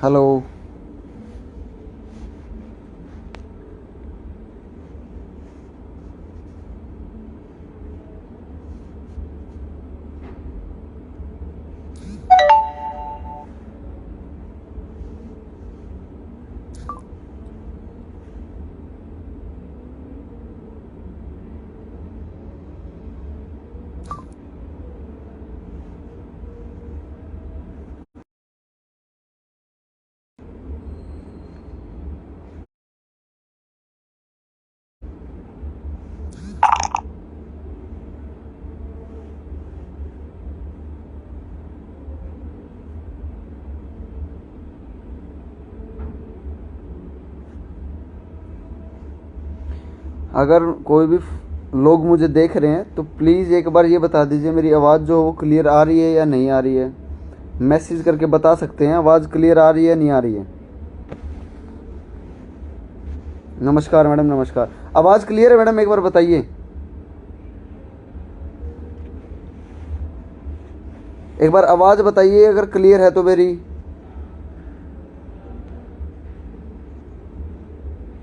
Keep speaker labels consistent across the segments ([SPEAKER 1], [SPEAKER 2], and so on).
[SPEAKER 1] Hello. अगर कोई भी लोग मुझे देख रहे हैं तो प्लीज़ एक बार ये बता दीजिए मेरी आवाज़ जो वो क्लियर आ रही है या नहीं आ रही है। मैसेज करके बता सकते हैं आवाज़ क्लियर आ रही है नहीं आ रही है। नमस्कार मैडम, नमस्कार। आवाज़ क्लियर है मैडम, एक बार बताइए। एक बार आवाज़ बताइए अगर क्लियर है तो मेरी।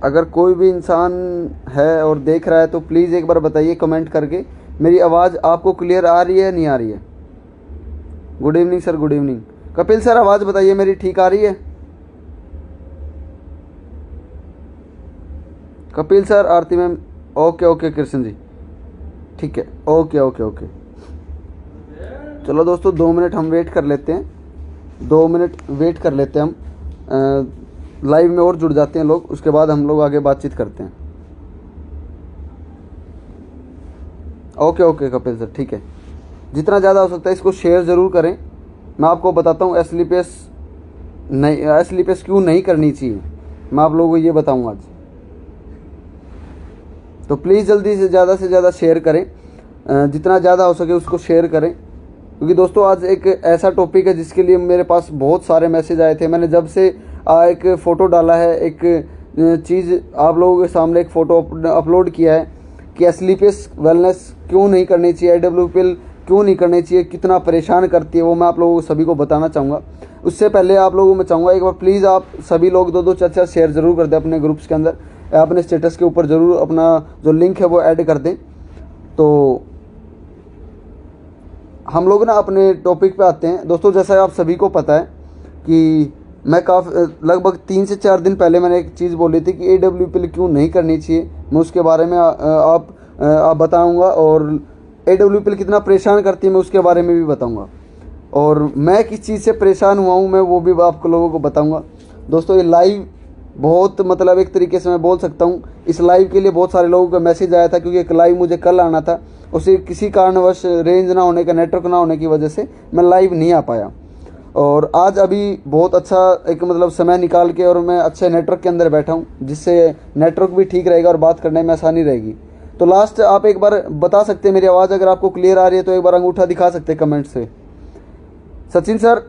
[SPEAKER 1] अगर कोई भी इंसान है और देख रहा है तो प्लीज़ एक बार बताइए कमेंट करके मेरी आवाज़ आपको क्लियर आ रही है नहीं आ रही है। Good evening sir, good evening. Kapil sir आवाज़ बताइए मेरी ठीक आ रही है? कपिल सर, आरती ma'am, okay okay. Krishna ji ठीक है, ओके ओके ओके। चलो दोस्तों 2 मिनट हम वेट कर लेते हैं, 2 मिनट वेट कर लेते हैं हम। लाइव में और जुड़ जाते हैं लोग, उसके बाद हम लोग आगे बातचीत करते हैं। ओके ओके कपिल सर ठीक है। जितना ज़्यादा हो सकता है इसको शेयर ज़रूर करें। मैं आपको बताता हूँ एसलीपीएस नहीं, एसलीपीएस क्यों नहीं करनी चाहिए, मैं आप लोगों को ये बताऊँगा आज। तो प्लीज़ जल्दी से ज़्यादा शेयर करें, जितना ज़्यादा हो सके उसको शेयर करें। क्योंकि दोस्तों आज एक ऐसा टॉपिक है जिसके लिए मेरे पास बहुत सारे मैसेज आए थे। मैंने जब से एक फ़ोटो डाला है, एक चीज़ आप लोगों के सामने, एक फ़ोटो अपलोड किया है कि एसलीपीएस वेलनेस क्यों नहीं करनी चाहिए, AWPL क्यों नहीं करनी चाहिए, कितना परेशान करती है, वो मैं आप लोगों को सभी को बताना चाहूँगा। उससे पहले आप लोगों को मैं चाहूँगा एक बार प्लीज़ आप सभी लोग 2-2 4-4 शेयर ज़रूर कर दें अपने ग्रुप्स के अंदर, अपने स्टेटस के ऊपर ज़रूर अपना जो लिंक है वो ऐड कर दें। तो हम लोग ना अपने टॉपिक पे आते हैं दोस्तों। जैसा आप सभी को पता है कि मैं लगभग 3 से 4 दिन पहले मैंने एक चीज़ बोली थी कि AWPL क्यों नहीं करनी चाहिए। मैं उसके बारे में आप बताऊंगा, और AWPL कितना परेशान करती है मैं उसके बारे में भी बताऊंगा, और मैं किस चीज़ से परेशान हुआ हूँ मैं वो भी आप लोगों को बताऊँगा। दोस्तों ये लाइव बहुत मतलब एक तरीके से मैं बोल सकता हूँ इस लाइव के लिए बहुत सारे लोगों का मैसेज आया था, क्योंकि एक लाइव मुझे कल आना था, उसे किसी कारणवश रेंज ना होने का, नेटवर्क ना होने की वजह से मैं लाइव नहीं आ पाया। और आज अभी बहुत अच्छा एक मतलब समय निकाल के और मैं अच्छे नेटवर्क के अंदर बैठा हूँ, जिससे नेटवर्क भी ठीक रहेगा और बात करने में आसानी रहेगी। तो लास्ट आप एक बार बता सकते हैं मेरी आवाज़ अगर आपको क्लियर आ रही है तो एक बार अंगूठा दिखा सकते हैं कमेंट से। सचिन सर,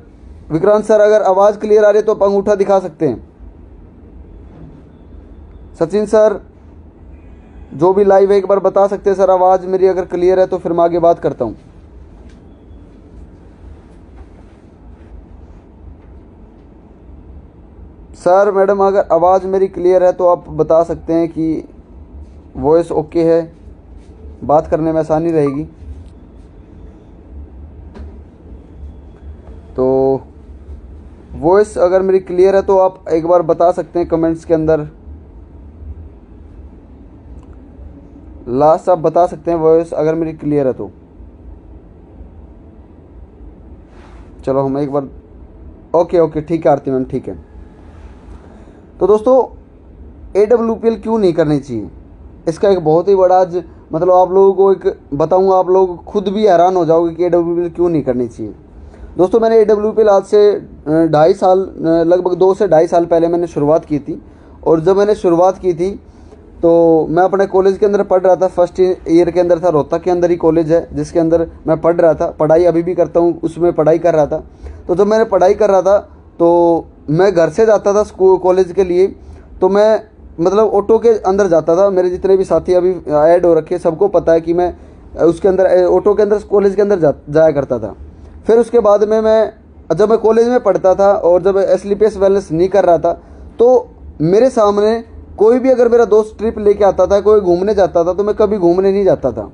[SPEAKER 1] विक्रांत सर, अगर आवाज़ क्लियर आ रही है तो आप अंगूठा दिखा सकते हैं। सचिन सर जो भी लाइव है एक बार बता सकते हैं सर आवाज़ मेरी अगर क्लियर है तो फिर मैं आगे बात करता हूँ। सर मैडम अगर आवाज़ मेरी क्लियर है तो आप बता सकते हैं कि वॉइस ओके है, बात करने में आसानी रहेगी। तो वॉइस अगर मेरी क्लियर है तो आप एक बार बता सकते हैं कमेंट्स के अंदर। लास्ट आप बता सकते हैं वॉइस अगर मेरी क्लियर है तो। चलो हम एक बार, ओके ओके ठीक है आरती मैम ठीक है। तो दोस्तों AWPL क्यों नहीं करनी चाहिए, इसका एक बहुत ही बड़ा आज मतलब आप लोगों को एक बताऊंगा, आप लोग खुद भी हैरान हो जाओगे कि AWPL क्यों नहीं करनी चाहिए। दोस्तों मैंने AWPL आज से 2.5 साल, लगभग 2 से 2.5 साल पहले मैंने शुरुआत की थी। और जब मैंने शुरुआत की थी तो मैं अपने कॉलेज के अंदर पढ़ रहा था, फर्स्ट ईयर के अंदर था, रोहतक के अंदर ही कॉलेज है जिसके अंदर मैं पढ़ रहा था, पढ़ाई अभी भी करता हूँ, उसमें पढ़ाई कर रहा था। तो जब मैंने पढ़ाई कर रहा था तो मैं घर से जाता था स्कूल कॉलेज के लिए, तो मैं मतलब ऑटो के अंदर जाता था। मेरे जितने भी साथी अभी ऐड हो रखे सबको पता है कि मैं उसके अंदर ऑटो के अंदर कॉलेज के अंदर जाया करता था। फिर उसके बाद में मैं जब मैं कॉलेज में पढ़ता था और जब एसलीपीएस वेलनेस नहीं कर रहा था, तो मेरे सामने कोई भी अगर मेरा दोस्त ट्रिप लेके आता था, कोई घूमने जाता था, तो मैं कभी घूमने नहीं जाता था।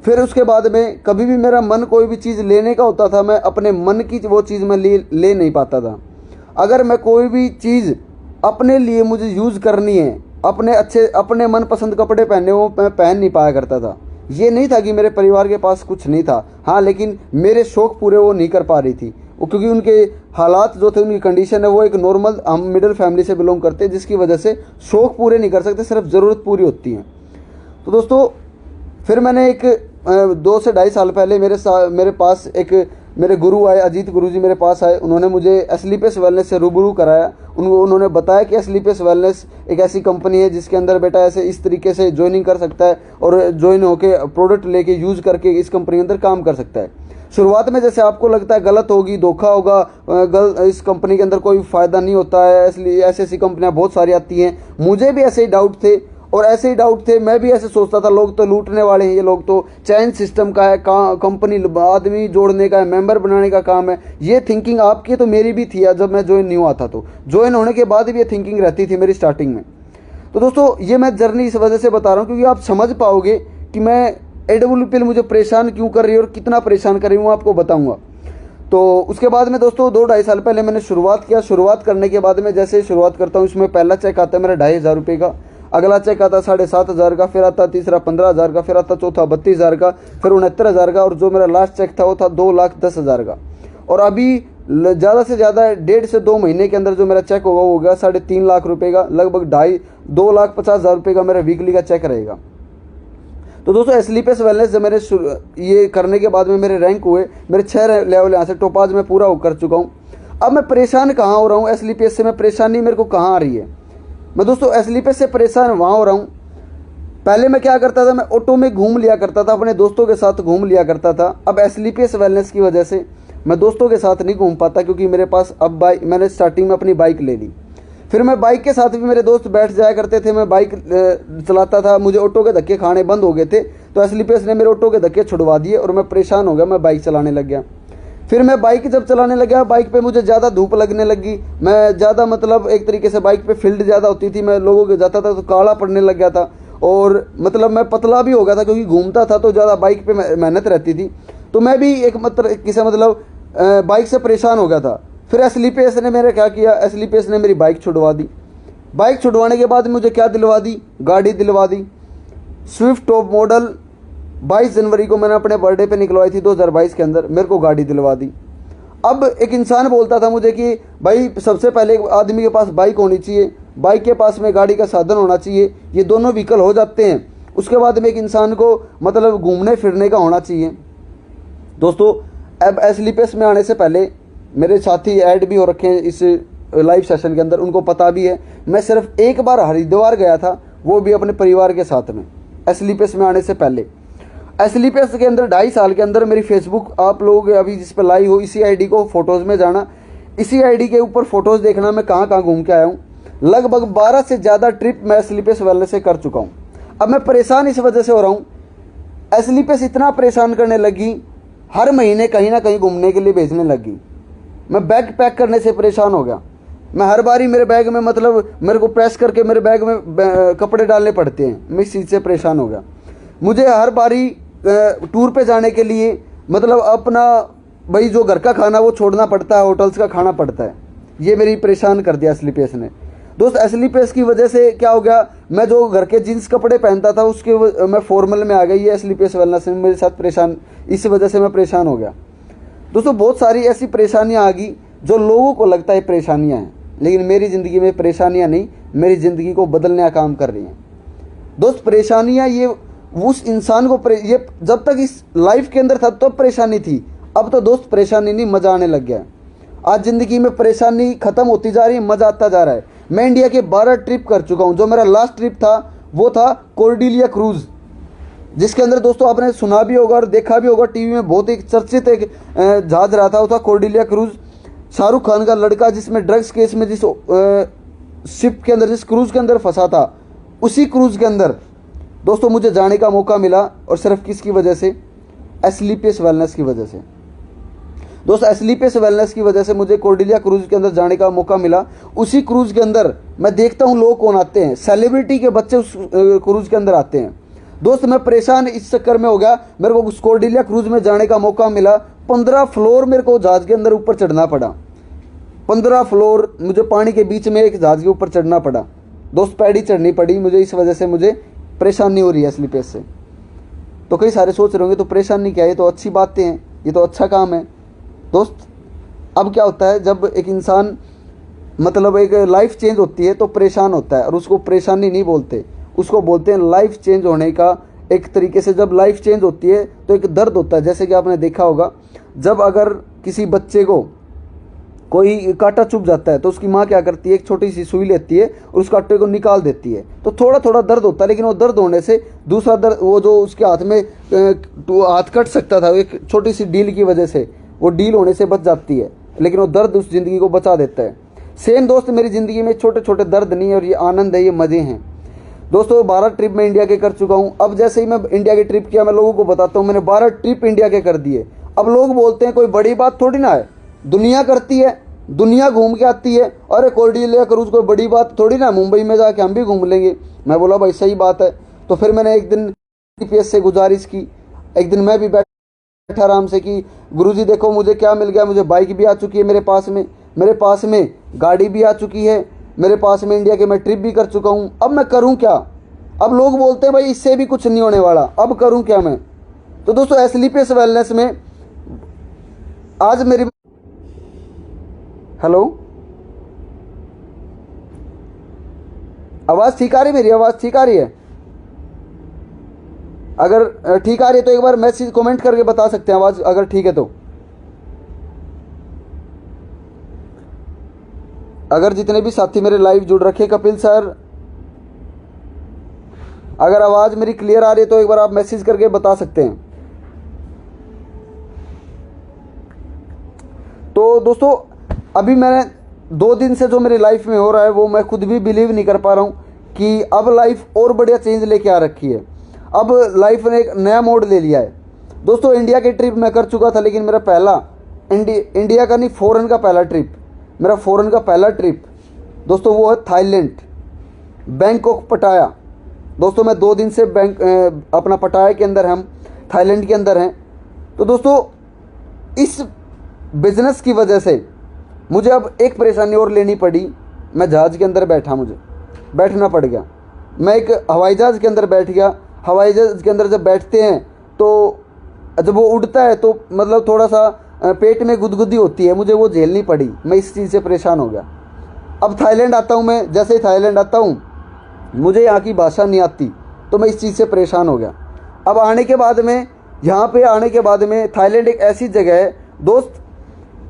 [SPEAKER 1] फिर उसके बाद में कभी भी मेरा मन कोई भी चीज़ लेने का होता था, मैं अपने मन की वो चीज़ मैं ले नहीं पाता था। अगर मैं कोई भी चीज़ अपने लिए मुझे यूज़ करनी है, अपने मनपसंद कपड़े पहनने, वो मैं पहन नहीं पाया करता था। ये नहीं था कि मेरे परिवार के पास कुछ नहीं था, हाँ, लेकिन मेरे शौक़ पूरे वो नहीं कर पा रही थी, वो क्योंकि उनके हालात जो थे, उनकी कंडीशन है, वो एक नॉर्मल, हम मिडिल फैमिली से बिलोंग करते हैं, जिसकी वजह से शौक़ पूरे नहीं कर सकते, सिर्फ ज़रूरत पूरी होती है। तो दोस्तों, फिर मैंने एक 2 से ढाई साल पहले मेरे पास एक मेरे गुरु आए, अजीत गुरु जी मेरे पास आए। उन्होंने मुझे एसलीपीएस वेलनेस से रूबरू कराया। उन्होंने बताया कि एसलीपीएस वेलनेस एक ऐसी कंपनी है जिसके अंदर बेटा ऐसे इस तरीके से ज्वाइनिंग कर सकता है और ज्वाइन होके प्रोडक्ट लेके यूज़ करके इस कंपनी के अंदर काम कर सकता है। शुरुआत में जैसे आपको लगता है गलत होगी, धोखा होगा, इस कंपनी के अंदर कोई फ़ायदा नहीं होता है, इसलिए ऐसी कंपनियां बहुत सारी आती हैं। मुझे भी ऐसे ही डाउट थे और ऐसे ही डाउट थे, मैं भी ऐसे सोचता था लोग तो लूटने वाले हैं, ये लोग तो चैन सिस्टम का है, कंपनी आदमी जोड़ने का है, मेंबर बनाने का काम है। ये थिंकिंग आपकी तो मेरी भी थी जब मैं ज्वाइन नहीं हुआ था, तो ज्वाइन होने के बाद भी ये थिंकिंग रहती थी मेरी स्टार्टिंग में। तो दोस्तों, ये मैं जर्नी इस वजह से बता रहा हूँ क्योंकि आप समझ पाओगे कि मैं AWPL मुझे परेशान क्यों कर रही है और कितना परेशान कर रही हूँ, आपको बताऊँगा। तो उसके बाद में दोस्तों 2-2.5 साल पहले मैंने शुरुआत किया। शुरुआत करने के बाद में जैसे शुरुआत करता हूँ, इसमें पहला चेक आता है मेरा 2,500 रुपये का, अगला चेक आता 7,500 का, फिर आता तीसरा 15,000 का, फिर आता चौथा 32,000 का, फिर 69,000 का, और जो मेरा लास्ट चेक था वो था 2,10,000 का। और अभी ज़्यादा से ज़्यादा 1.5 से 2 महीने के अंदर जो मेरा चेक होगा वो हो गया 3.5 लाख रुपये का, लगभग 2,50,000 रुपये का मेरा वीकली का चेक रहेगा। तो दोस्तों, एसलीपीएस वेलनेस जब मैंने ये करने के बाद में मेरे रैंक हुए, मेरे 6 लेवल यहाँ से टॉप आज मैं पूरा कर चुका हूँ। अब मैं परेशान कहाँ हो रहा हूँ एसलीपीएस से, मैं परेशानी मेरे को कहाँ आ रही है? मैं दोस्तों एसलीपीएस से परेशान वहाँ हो रहा हूँ। पहले मैं क्या करता था, मैं ऑटो में घूम लिया करता था, अपने दोस्तों के साथ घूम लिया करता था। अब एसलीपीएस वेलनेस की वजह से मैं दोस्तों के साथ नहीं घूम पाता, क्योंकि मेरे पास अब मैंने स्टार्टिंग में अपनी बाइक ले ली। फिर मैं बाइक के साथ भी मेरे दोस्त बैठ जाया करते थे, मैं बाइक चलाता था, मुझे ऑटो के धक्के खाने बंद हो गए थे। तो एसलीपीएस ने मेरे ऑटो के धक्के छुड़वा दिए और मैं परेशान हो गया, मैं बाइक चलाने लग गया। फिर मैं बाइक जब चलाने लग गया, बाइक पे मुझे ज़्यादा धूप लगने लगी, मैं ज़्यादा मतलब एक तरीके से बाइक पे फील्ड ज़्यादा होती थी, मैं लोगों के जाता था तो काला पड़ने लग गया था, और मतलब मैं पतला भी हो गया था क्योंकि घूमता था तो ज़्यादा बाइक पे मेहनत रहती थी। तो मैं भी एक मतलब बाइक से परेशान हो गया था। फिर एसलीपीएस ने मेरे क्या किया, एसलीपीएस ने मेरी बाइक छुड़वा दी। बाइक छुड़वाने के बाद मुझे क्या दिलवा दी, गाड़ी दिलवा दी, स्विफ्ट टॉप मॉडल। 22 जनवरी को मैंने अपने बर्थडे पे निकलवाई थी 2022 के अंदर, मेरे को गाड़ी दिलवा दी। अब एक इंसान बोलता था मुझे कि भाई सबसे पहले आदमी के पास बाइक होनी चाहिए, बाइक के पास में गाड़ी का साधन होना चाहिए, ये दोनों व्हीकल हो जाते हैं, उसके बाद में एक इंसान को मतलब घूमने फिरने का होना चाहिए। दोस्तों, अब एसलीपीएस में आने से पहले मेरे साथी ऐड भी हो रखे हैं इस लाइव सेशन के अंदर, उनको पता भी है। मैं सिर्फ एक बार हरिद्वार गया था, वो भी अपने परिवार के साथ में, एसलीपीएस में आने से पहले। एसलीपीएस के अंदर 2.5 साल के अंदर मेरी फेसबुक, आप लोग अभी जिस पर लाइव हो, इसी आईडी को फोटोज़ में जाना, इसी आईडी के ऊपर फोटोज़ देखना मैं कहाँ कहाँ घूम के आया हूँ। लगभग 12 से ज़्यादा ट्रिप मैं एसलीपीएस वेलनेस से कर चुका हूँ। अब मैं परेशान इस वजह से हो रहा हूँ, एसलीपीएस इतना परेशान करने लगी, हर महीने कहीं ना कहीं घूमने के लिए भेजने लगी। मैं बैग पैक करने से परेशान हो गया। मैं हर बारी मेरे बैग में मतलब मेरे को प्रेस करके मेरे बैग में कपड़े डालने पड़ते हैं, मैं इस चीज़ से परेशान हो गया। मुझे हर बारी टूर पे जाने के लिए मतलब अपना भाई जो घर का खाना वो छोड़ना पड़ता है, होटल्स का खाना पड़ता है। ये मेरी परेशान कर दिया एसलीपीएस ने। दोस्त, एसलीपीएस की वजह से क्या हो गया, मैं जो घर के जीन्स कपड़े पहनता था उसके मैं फॉर्मल में आ गई। ये एसलीपीएस वेलनेस में मेरे साथ परेशान, इस वजह से मैं परेशान हो गया। दोस्तों, बहुत सारी ऐसी परेशानियाँ आ गई जो लोगों को लगता है परेशानियाँ हैं, लेकिन मेरी ज़िंदगी में परेशानियाँ नहीं, मेरी ज़िंदगी को बदलने का काम कर रही हैं। दोस्त, परेशानियाँ ये उस इंसान को ये जब तक इस लाइफ के अंदर था तब परेशानी थी, अब तो दोस्त परेशानी नहीं, मज़ा आने लग गया है। आज ज़िंदगी में परेशानी ख़त्म होती जा रही है, मज़ा आता जा रहा है। मैं इंडिया के 12 ट्रिप कर चुका हूँ। जो मेरा लास्ट ट्रिप था वो था कॉर्डिलिया क्रूज़, जिसके अंदर दोस्तों आपने सुना भी होगा और देखा भी होगा, टीवी में बहुत एक चर्चित एक जहाज रहा था, वो था कॉर्डिलिया क्रूज़। शाहरुख खान का लड़का जिसमें ड्रग्स केस में जिस शिप के अंदर, जिस क्रूज़ के अंदर फंसा था, उसी क्रूज़ के अंदर दोस्तों मुझे जाने का मौका मिला, और सिर्फ किसकी वजह से, एसलीपीएस वेलनेस की वजह से। दोस्त एस्लीपियस वेलनेस की वजह से मुझे कॉर्डेलिया क्रूज़ के अंदर जाने का मौका मिला। उसी क्रूज़ के अंदर मैं देखता हूँ लोग कौन आते हैं, सेलिब्रिटी के बच्चे उस क्रूज़ के अंदर आते हैं। दोस्त मैं परेशान इस चक्कर में हो गया, मेरे को उस कॉर्डेलिया क्रूज़ में जाने का मौका मिला। 15 फ्लोर मेरे को जहाज़ के अंदर ऊपर चढ़ना पड़ा। 15 फ्लोर मुझे पानी के बीच में एक जहाज़ के ऊपर चढ़ना पड़ा। दोस्त पैड़ी चढ़नी पड़ी मुझे, इस वजह से मुझे परेशानी हो रही है स्लीपेज से। तो कई सारे सोच रहे होंगे तो परेशानी क्या है, ये तो अच्छी बातें हैं, ये तो अच्छा काम है। दोस्त अब क्या होता है, जब एक इंसान मतलब एक लाइफ चेंज होती है तो परेशान होता है, और उसको परेशानी नहीं बोलते, उसको बोलते हैं लाइफ चेंज होने का एक तरीके से। जब लाइफ चेंज होती है तो एक दर्द होता है, जैसे कि आपने देखा होगा जब अगर किसी बच्चे को कोई कांटा चुभ जाता है तो उसकी माँ क्या करती है, एक छोटी सी सुई लेती है और उस कांटे को निकाल देती है। तो थोड़ा थोड़ा दर्द होता है, लेकिन वो दर्द होने से दूसरा दर्द, वो जो उसके हाथ में हाथ कट सकता था एक छोटी सी डील की वजह से, वो डील होने से बच जाती है, लेकिन वो दर्द उस ज़िंदगी को बचा देता है। सेम दोस्त मेरी ज़िंदगी में छोटे छोटे दर्द नहीं है, और ये आनंद है, ये मज़े हैं। दोस्तों 12 ट्रिप मैं इंडिया के कर चुका हूँ। अब जैसे ही मैं इंडिया की ट्रिप किया, मैं लोगों को बताता हूँ मैंने 12 ट्रिप इंडिया के कर दिए। अब लोग बोलते हैं कोई बड़ी बात थोड़ी ना है, दुनिया करती है, दुनिया घूम के आती है, अरे कॉर्डेलिया क्रूज़ कोई बड़ी बात थोड़ी ना, मुंबई में जाके हम भी घूम लेंगे। मैं बोला भाई सही बात है। तो फिर मैंने एक दिन GPS से गुजारिश की, एक दिन मैं भी बैठा आराम से कि गुरुजी देखो मुझे क्या मिल गया, मुझे बाइक भी आ चुकी है मेरे पास में गाड़ी भी आ चुकी है मेरे पास में, इंडिया के मैं ट्रिप भी कर चुका हूँ, अब मैं करूँ क्या। अब लोग बोलते हैं भाई इससे भी कुछ नहीं होने वाला, अब करूँ क्या मैं। तो दोस्तों एस्लीपियस वेलनेस में आज मेरी, हेलो आवाज़ ठीक आ रही है, मेरी आवाज़ ठीक आ रही है? अगर ठीक आ रही है तो एक बार मैसेज कमेंट करके बता सकते हैं आवाज़ अगर ठीक है तो। अगर जितने भी साथी मेरे लाइव जुड़ रखे, कपिल सर अगर आवाज़ मेरी क्लियर आ रही है तो एक बार आप मैसेज करके बता सकते हैं। तो दोस्तों अभी मैंने 2 दिन से जो मेरी लाइफ में हो रहा है वो मैं खुद भी बिलीव नहीं कर पा रहा हूँ कि अब लाइफ और बढ़िया चेंज लेके आ रखी है। अब लाइफ ने एक नया मोड ले लिया है। दोस्तों इंडिया की ट्रिप मैं कर चुका था, लेकिन मेरा पहला इंडिया का नहीं, फॉरेन का पहला ट्रिप, मेरा फॉरेन का पहला ट्रिप दोस्तों वो है थाईलैंड, बैंकॉक पटाया। दोस्तों मैं 2 दिन से अपना पटाया के अंदर, हम थाईलैंड के अंदर हैं। तो दोस्तों इस बिजनेस की वजह से मुझे अब एक परेशानी और लेनी पड़ी। मैं जहाज़ के अंदर बैठा, मुझे बैठना पड़ गया। मैं एक हवाई जहाज़ के अंदर बैठ गया। हवाई जहाज़ के अंदर जब बैठते हैं तो जब वो उड़ता है तो मतलब थोड़ा सा पेट में गुदगुदी होती है, मुझे वो झेलनी पड़ी। मैं इस चीज़ से परेशान हो गया। अब थाईलैंड आता हूँ मैं, जैसे ही थाईलैंड आता हूँ मुझे यहाँ की भाषा नहीं आती, तो मैं इस चीज़ से परेशान हो गया। अब आने के बाद में, यहाँ पे आने के बाद में, थाईलैंड एक ऐसी जगह है दोस्त,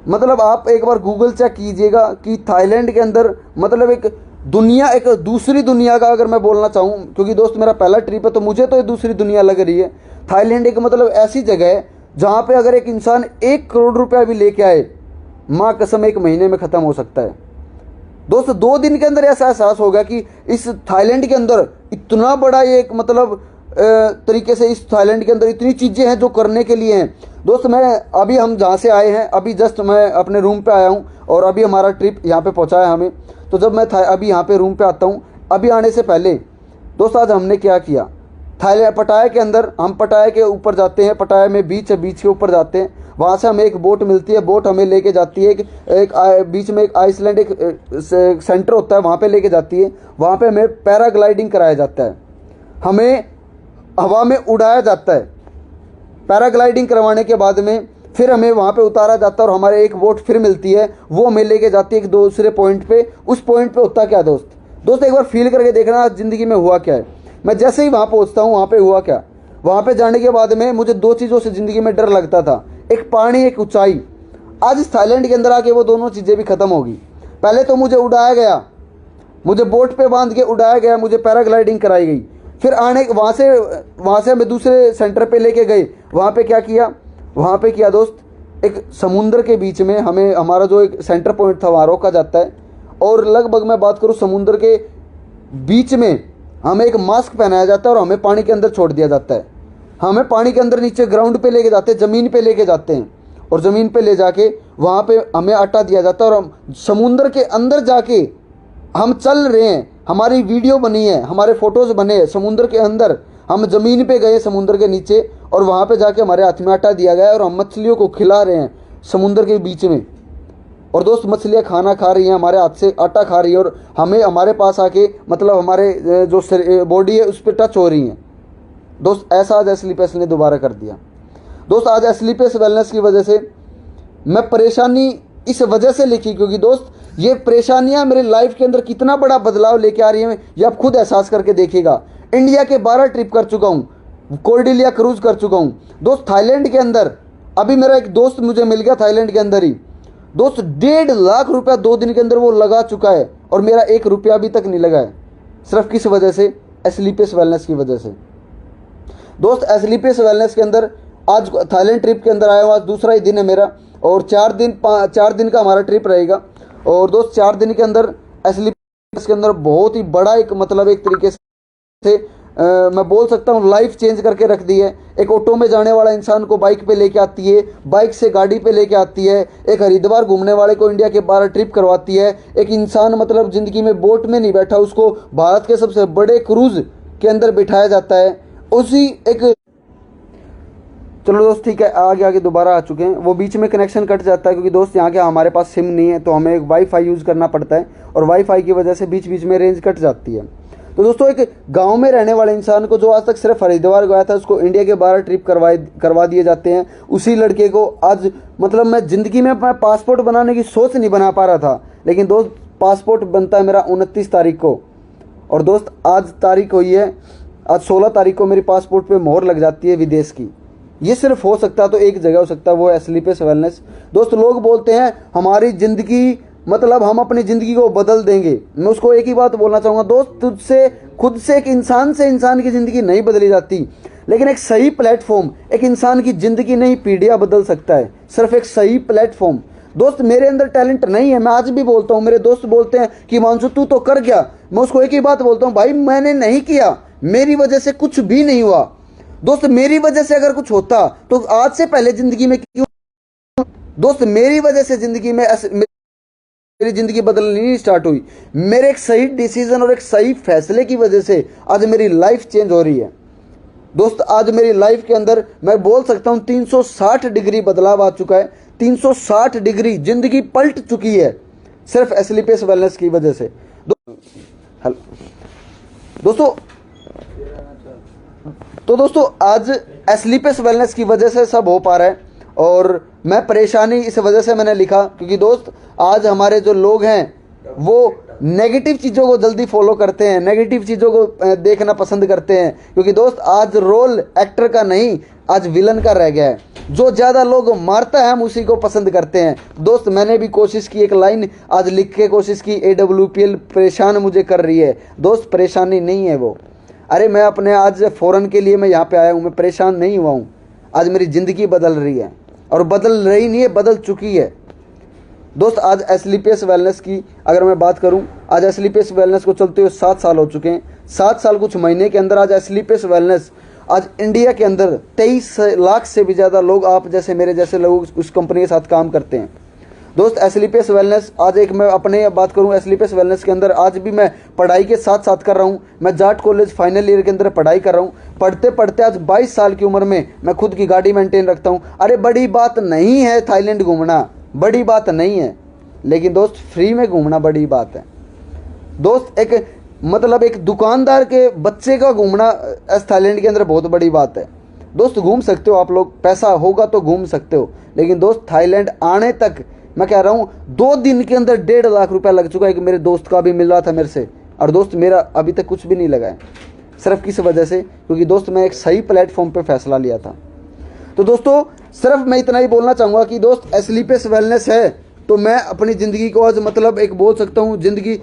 [SPEAKER 1] मतलब आप एक बार गूगल चेक कीजिएगा कि थाईलैंड के अंदर मतलब एक दुनिया, एक दूसरी दुनिया का अगर मैं बोलना चाहूँ, क्योंकि दोस्त मेरा पहला ट्रिप है तो मुझे तो ये दूसरी दुनिया लग रही है। थाईलैंड एक मतलब ऐसी जगह है जहाँ पे अगर एक इंसान 1 करोड़ रुपया भी लेके आए, माँ कसम 1 महीने में ख़त्म हो सकता है। दोस्त 2 दिन के अंदर ऐसा एहसास हो गया कि इस थाईलैंड के अंदर इतना बड़ा ये एक मतलब तरीके से इस थाईलैंड के अंदर इतनी चीज़ें हैं जो करने के लिए हैं। दोस्त मैं अभी, हम जहाँ से आए हैं अभी जस्ट मैं अपने रूम पे आया हूँ और अभी हमारा ट्रिप यहाँ पे पहुँचा है हमें। तो जब मैं अभी यहाँ पे रूम पे आता हूँ, अभी आने से पहले दोस्त आज हमने क्या किया, थाईलैंड पटाया के अंदर, हम पटाया के ऊपर जाते हैं, पटाया में बीच है, बीच के ऊपर जाते हैं। वहाँ से हमें एक बोट मिलती है, बोट हमें लेके जाती है एक बीच में एक आइसलैंड एक सेंटर होता है, वहाँ पे लेके जाती है। वहाँ पे हमें पैराग्लाइडिंग कराया जाता है, हमें हवा में उड़ाया जाता है। पैराग्लाइडिंग करवाने के बाद में फिर हमें वहाँ पे उतारा जाता है और हमारे एक बोट फिर मिलती है, वो हमें लेके जाती है एक दूसरे पॉइंट पे। उस पॉइंट पे होता क्या दोस्त एक बार फील करके देखना ज़िंदगी में हुआ क्या है। मैं जैसे ही वहाँ पहुँचता हूँ, वहाँ पे हुआ क्या, वहाँ पे जाने के बाद में मुझे 2 चीज़ों से ज़िंदगी में डर लगता था, एक पानी, एक ऊंचाई। आज इस थाईलैंड के अंदर आके वो दोनों चीज़ें भी ख़त्म होगी। पहले तो मुझे उड़ाया गया, मुझे बोट पे बांध के उड़ाया गया, मुझे पैराग्लाइडिंग कराई गई। फिर आने वहाँ से हमें दूसरे सेंटर पे लेके गए। वहाँ पे क्या किया, वहाँ पे किया दोस्त, एक समुंदर के बीच में हमें, हमारा जो एक सेंटर पॉइंट था वहाँ रोका जाता है, और लगभग मैं बात करूँ समुंदर के बीच में हमें एक मास्क पहनाया जाता है और हमें पानी के अंदर छोड़ दिया जाता है। हमें पानी के अंदर नीचे ग्राउंड पे लेके जाते हैं, ज़मीन पे लेके जाते हैं, और ज़मीन पे ले जाके वहाँ पे हमें आटा दिया जाता है, और हम समुंदर के अंदर जाके हम चल रहे हैं, हमारी वीडियो बनी है, हमारे फोटोज़ बने हैं समुंदर के अंदर, हम ज़मीन पे गए समुंदर के नीचे, और वहाँ पे जाके हमारे हाथ में आटा दिया गया है और हम मछलियों को खिला रहे हैं समुंदर के बीच में। और दोस्त मछलियाँ खाना खा रही हैं, हमारे हाथ से आटा खा रही है, और हमें हमारे पास आके मतलब हमारे जो बॉडी है उस पर टच हो रही हैं। दोस्त ऐसा आज एस्लीपेस ने दोबारा कर दिया। दोस्त आज एस्लीपेस वेलनेस की वजह से मैं परेशानी इस वजह से लिखी, क्योंकि दोस्त ये परेशानियां मेरे लाइफ के अंदर कितना बड़ा बदलाव लेके आ रही हैं ये आप खुद एहसास करके देखिएगा। इंडिया के 12 ट्रिप कर चुका हूँ, कॉर्डिलिया क्रूज कर चुका हूँ दोस्त। थाईलैंड के अंदर अभी मेरा एक दोस्त मुझे मिल गया थाईलैंड के अंदर ही दोस्त, 1.5 लाख रुपया 2 दिन के अंदर वो लगा चुका है, और मेरा 1 रुपया अभी तक नहीं लगा है। सिर्फ किस वजह से? एस्लीपेस वेलनेस की वजह से। दोस्त एस्लीपेस वेलनेस के अंदर आज थाईलैंड ट्रिप के अंदर आया हुआ, आज दूसरा ही दिन है मेरा, और 4 दिन का हमारा ट्रिप रहेगा। और दोस्त 4 दिन के अंदर एस्लीपेस के अंदर बहुत ही बड़ा एक मतलब एक तरीके से मैं बोल सकता हूँ लाइफ चेंज करके रख दी है। एक ऑटो में जाने वाला इंसान को बाइक पे लेके आती है, बाइक से गाड़ी पे लेके आती है, एक हरिद्वार घूमने वाले को इंडिया के 12 ट्रिप करवाती है। एक इंसान मतलब ज़िंदगी में बोट में नहीं बैठा, उसको भारत के सबसे बड़े क्रूज़ के अंदर बिठाया जाता है। उसी एक चलो दोस्त ठीक है, आगे आगे दोबारा आ चुके हैं। वो बीच में कनेक्शन कट जाता है क्योंकि दोस्त यहाँ के हमारे पास सिम नहीं है, तो हमें एक वाईफाई यूज़ करना पड़ता है, और वाईफाई की वजह से बीच बीच में रेंज कट जाती है। तो दोस्तों एक गांव में रहने वाले इंसान को जो आज तक सिर्फ हरिद्वार गया था, उसको इंडिया के 12 ट्रिप करवा दिए जाते हैं। उसी लड़के को आज मतलब मैं ज़िंदगी में अपना पासपोर्ट बनाने की सोच नहीं बना पा रहा था, लेकिन दोस्त पासपोर्ट बनता है मेरा 29 तारीख को, और दोस्त आज तारीख हुई है, आज 16 तारीख को मेरी पासपोर्ट पे मोहर लग जाती है विदेश की। ये सिर्फ हो सकता है तो एक जगह हो सकता है, वो है एस्लीपेस वेलनेस। दोस्त लोग बोलते हैं हमारी ज़िंदगी मतलब हम अपनी ज़िंदगी को बदल देंगे। मैं उसको एक ही बात बोलना चाहूँगा, दोस्त तुझसे खुद से एक इंसान से इंसान की ज़िंदगी नहीं बदली जाती, लेकिन एक सही प्लेटफॉर्म एक इंसान की ज़िंदगी नहीं पीढ़ियाँ बदल सकता है, सिर्फ एक सही प्लेटफॉर्म। दोस्त मेरे अंदर टैलेंट नहीं है, मैं आज भी बोलता हूँ, मेरे दोस्त बोलते हैं कि हिमांशु तू तो कर गया, मैं उसको एक ही बात बोलता हूँ, भाई मैंने नहीं किया, मेरी वजह से कुछ भी नहीं हुआ। दोस्त मेरी वजह से अगर कुछ होता तो आज से पहले ज़िंदगी में क्यों? दोस्त मेरी वजह से ज़िंदगी में मेरी ज़िंदगी बदलनी नहीं स्टार्ट हुई, मेरे एक सही डिसीजन और एक सही फैसले की वजह से आज मेरी लाइफ चेंज हो रही है। दोस्त आज मेरी लाइफ के अंदर मैं बोल सकता हूँ 360 डिग्री बदलाव आ चुका है, 360 डिग्री ज़िंदगी पलट चुकी है सिर्फ एस्लीपेस वेलनेस की वजह से। दोस्तों आज एस्लीपेस वेलनेस की वजह से सब हो पा रहा है, और मैं परेशानी इस वजह से मैंने लिखा क्योंकि दोस्त आज हमारे जो लोग हैं वो नेगेटिव चीज़ों को जल्दी फॉलो करते हैं, नेगेटिव चीज़ों को देखना पसंद करते हैं, क्योंकि दोस्त आज रोल एक्टर का नहीं आज विलन का रह गया है। जो ज़्यादा लोग मारता है हम उसी को पसंद करते हैं। दोस्त मैंने भी कोशिश की, एक लाइन आज लिख के कोशिश की, AWPL परेशान मुझे कर रही है। दोस्त परेशानी नहीं है वो, अरे मैं अपने आज फ़ौरन के लिए मैं यहाँ पे आया हूँ, मैं परेशान नहीं हुआ हूँ। आज मेरी ज़िंदगी बदल रही है, और बदल रही नहीं है बदल चुकी है। दोस्त आज एस्लीपेस वेलनेस की अगर मैं बात करूं, आज एस्लीपेस वेलनेस को चलते हुए 7 साल हो चुके हैं। 7 साल कुछ महीने के अंदर आज एस्लीपेस वेलनेस आज इंडिया के अंदर 23 लाख से भी ज़्यादा लोग आप जैसे मेरे जैसे लोग उस कंपनी के साथ काम करते हैं। दोस्त एस्लीपेस वेलनेस आज एक मैं अपने बात करूं, एस्लीपेस वेलनेस के अंदर आज भी मैं पढ़ाई के साथ साथ कर रहा हूं। मैं जाट कॉलेज फाइनल ईयर के अंदर पढ़ाई कर रहा हूं। पढ़ते पढ़ते आज 22 साल की उम्र में मैं खुद की गाड़ी मेंटेन रखता हूं। अरे बड़ी बात नहीं है थाईलैंड घूमना, बड़ी बात नहीं है, लेकिन दोस्त फ्री में घूमना बड़ी बात है। दोस्त एक मतलब एक दुकानदार के बच्चे का घूमना थाईलैंड के अंदर बहुत बड़ी बात है। दोस्त घूम सकते हो आप लोग, पैसा होगा तो घूम सकते हो, लेकिन दोस्त थाईलैंड आने तक मैं कह रहा हूँ 2 दिन के अंदर 1.5 लाख रुपया लग चुका है। कि मेरे दोस्त का भी मिल रहा था मेरे से, और दोस्त मेरा अभी तक कुछ भी नहीं लगा है। सिर्फ किस वजह से? क्योंकि दोस्त मैं एक सही प्लेटफॉर्म पे फैसला लिया था। तो दोस्तों सिर्फ मैं इतना ही बोलना चाहूँगा कि दोस्त एस्लीपेस वेलनेस है तो मैं अपनी ज़िंदगी को आज मतलब एक बोल सकता हूँ ज़िंदगी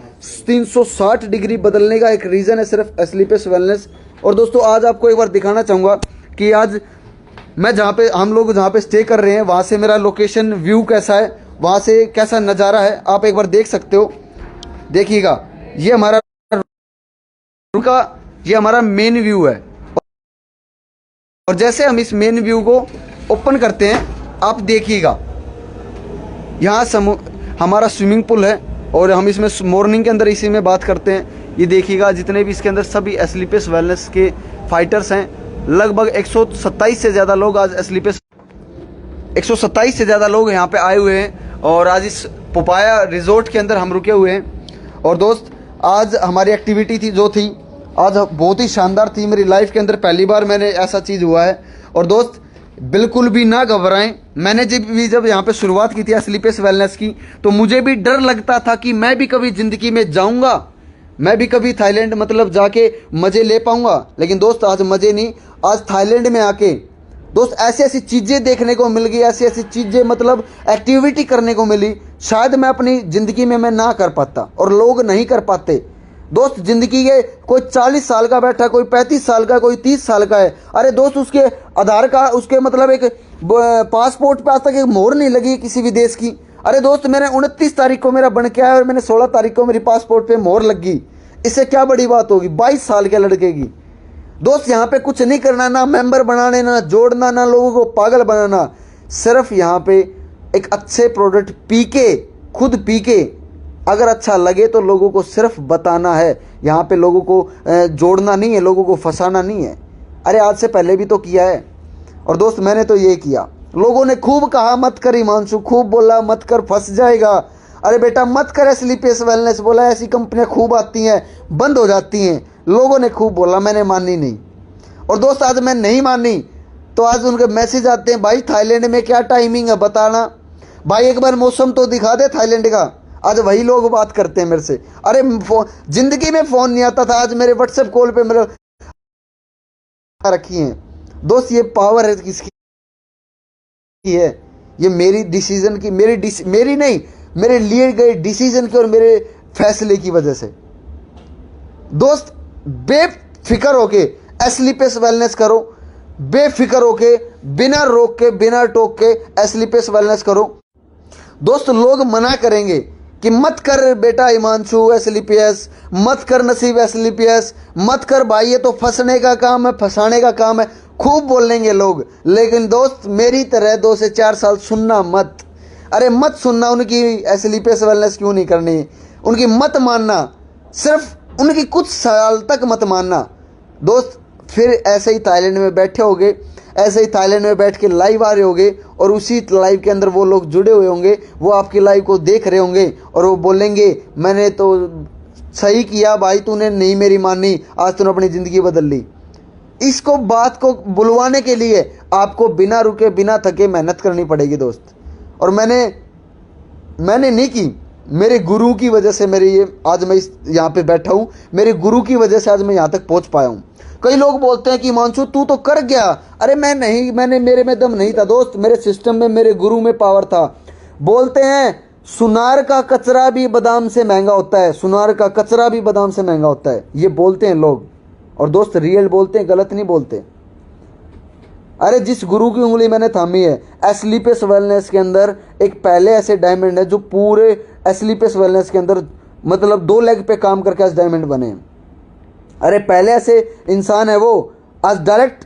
[SPEAKER 1] 360 डिग्री बदलने का एक रीज़न है सिर्फ एस्लीपेस वेलनेस। और दोस्तों आज आपको एक बार दिखाना चाहूँगा कि आज मैं हम लोग जहाँ पे स्टे कर रहे हैं वहाँ से मेरा लोकेशन व्यू कैसा है, वहाँ से कैसा नज़ारा है, आप एक बार देख सकते हो। देखिएगा ये हमारा मेन व्यू है, और जैसे हम इस मेन व्यू को ओपन करते हैं आप देखिएगा, यहाँ हमारा स्विमिंग पूल है और हम इसमें मॉर्निंग के अंदर इसी में बात करते हैं। ये देखिएगा जितने भी इसके अंदर सभी एस्लीपियस वेलनेस के फाइटर्स हैं। लगभग 127 से ज़्यादा लोग आज 127 से ज़्यादा लोग यहाँ पे आए हुए हैं और आज इस पपाया रिजॉर्ट के अंदर हम रुके हुए हैं। और दोस्त आज हमारी एक्टिविटी थी जो थी आज बहुत ही शानदार थी। मेरी लाइफ के अंदर पहली बार मैंने ऐसा चीज़ हुआ है। और दोस्त बिल्कुल भी ना घबराएं। मैंने जब यहाँ पे शुरुआत की थी एस्लीपियस वेलनेस की, तो मुझे भी डर लगता था कि मैं भी कभी ज़िंदगी में जाऊँगा, मैं भी कभी थाईलैंड मतलब जाके मज़े ले पाऊँगा। लेकिन दोस्त आज मज़े नहीं, आज थाईलैंड में आके दोस्त ऐसी ऐसी चीज़ें देखने को मिल गई, ऐसी ऐसी चीज़ें मतलब एक्टिविटी करने को मिली, शायद मैं अपनी ज़िंदगी में मैं ना कर पाता और लोग नहीं कर पाते। दोस्त ज़िंदगी के कोई 40 साल का बैठा, कोई 35 साल का, कोई 30 साल का है। अरे दोस्त उसके आधार कार्ड, उसके मतलब एक पासपोर्ट पे आज तक एक मोहर नहीं लगी किसी भी देश की। अरे दोस्त मैंने 29 तारीख को मेरा बन के आया और मैंने 16 तारीख को मेरी पासपोर्ट पे मोहर लग गई। इससे क्या बड़ी बात होगी 22 साल के लड़के की। दोस्त यहाँ पे कुछ नहीं करना, ना मेंबर बनाने, ना जोड़ना, ना लोगों को पागल बनाना, सिर्फ यहाँ पे एक अच्छे प्रोडक्ट पी के, खुद पी के अगर अच्छा लगे तो लोगों को सिर्फ बताना है। यहाँ पे लोगों को जोड़ना नहीं है, लोगों को फंसाना नहीं है। अरे आज से पहले भी तो किया है। और दोस्त मैंने तो ये किया, लोगों ने खूब कहा मत कर हिमांशु, खूब बोला मत कर फंस जाएगा। अरे बेटा मत कर एस्लीपियस वेलनेस, बोला ऐसी कंपनियां खूब आती हैं बंद हो जाती हैं, लोगों ने खूब बोला, मैंने मानी नहीं। और दोस्त आज मैं नहीं मानी तो आज उनके मैसेज आते हैं, भाई थाईलैंड में क्या टाइमिंग है बताना, भाई एक बार मौसम तो दिखा दे थाईलैंड का। आज वही लोग बात करते हैं मेरे से। अरे जिंदगी में फ़ोन नहीं आता था, आज मेरे व्हाट्सएप कॉल पे मेरे रखी हैं। दोस्त ये पावर है किसकी है? ये मेरी डिसीजन की, मेरी नहीं, मेरे लिए गए डिसीजन की और मेरे फैसले की वजह से। दोस्त बेफिक्र होके एस्लीपियस वेलनेस करो, बेफिक्र होके बिना रोक के बिना टोक के एस्लीपियस वेलनेस करो। दोस्त लोग मना करेंगे कि मत कर बेटा हिमांशु एस्लीपियस, मत कर नसीब एस्लीपियस, मत कर भाई ये तो फंसने का काम है, फंसाने का काम है, खूब बोलेंगे लोग। लेकिन दोस्त मेरी तरह 2 से 4 साल सुनना मत। अरे मत सुनना, उनकी एस्लीपियस वेलनेस क्यों नहीं करनी, उनकी मत मानना, सिर्फ उनकी कुछ साल तक मत मानना। दोस्त फिर ऐसे ही थाईलैंड में बैठे होगे, ऐसे ही थाईलैंड में बैठ के लाइव आ रहे होंगे और उसी लाइव के अंदर वो लोग जुड़े हुए होंगे, वो आपकी लाइव को देख रहे होंगे और वो बोलेंगे मैंने तो सही किया भाई, तूने नहीं मेरी मानी, आज तूने अपनी ज़िंदगी बदल ली। इसको बात को बुलवाने के लिए आपको बिना रुके बिना थके मेहनत करनी पड़ेगी दोस्त। और मैंने नहीं की, मेरे गुरु की वजह से मेरे ये आज मैं यहाँ पे बैठा हूँ, मेरे गुरु की वजह से आज मैं यहाँ तक पहुँच पाया हूँ। कई लोग बोलते हैं कि हिमांशु तू तो कर गया। अरे मैं नहीं, मेरे में दम नहीं था दोस्त, मेरे सिस्टम में मेरे गुरु में पावर था। बोलते हैं सुनार का कचरा भी बादाम से महंगा होता है, सुनार का कचरा भी बादाम से महंगा होता है, ये बोलते हैं लोग। और दोस्त रियल बोलते हैं, गलत नहीं बोलते। अरे जिस गुरु की उंगली मैंने थामी है एस्लीपियस वेलनेस के अंदर, एक पहले ऐसे डायमंड है जो पूरे एस्लीपियस वेलनेस के अंदर मतलब 2 लेग पे काम करके आज डायमंड बने हैं। अरे पहले ऐसे इंसान है वो, आज डायरेक्ट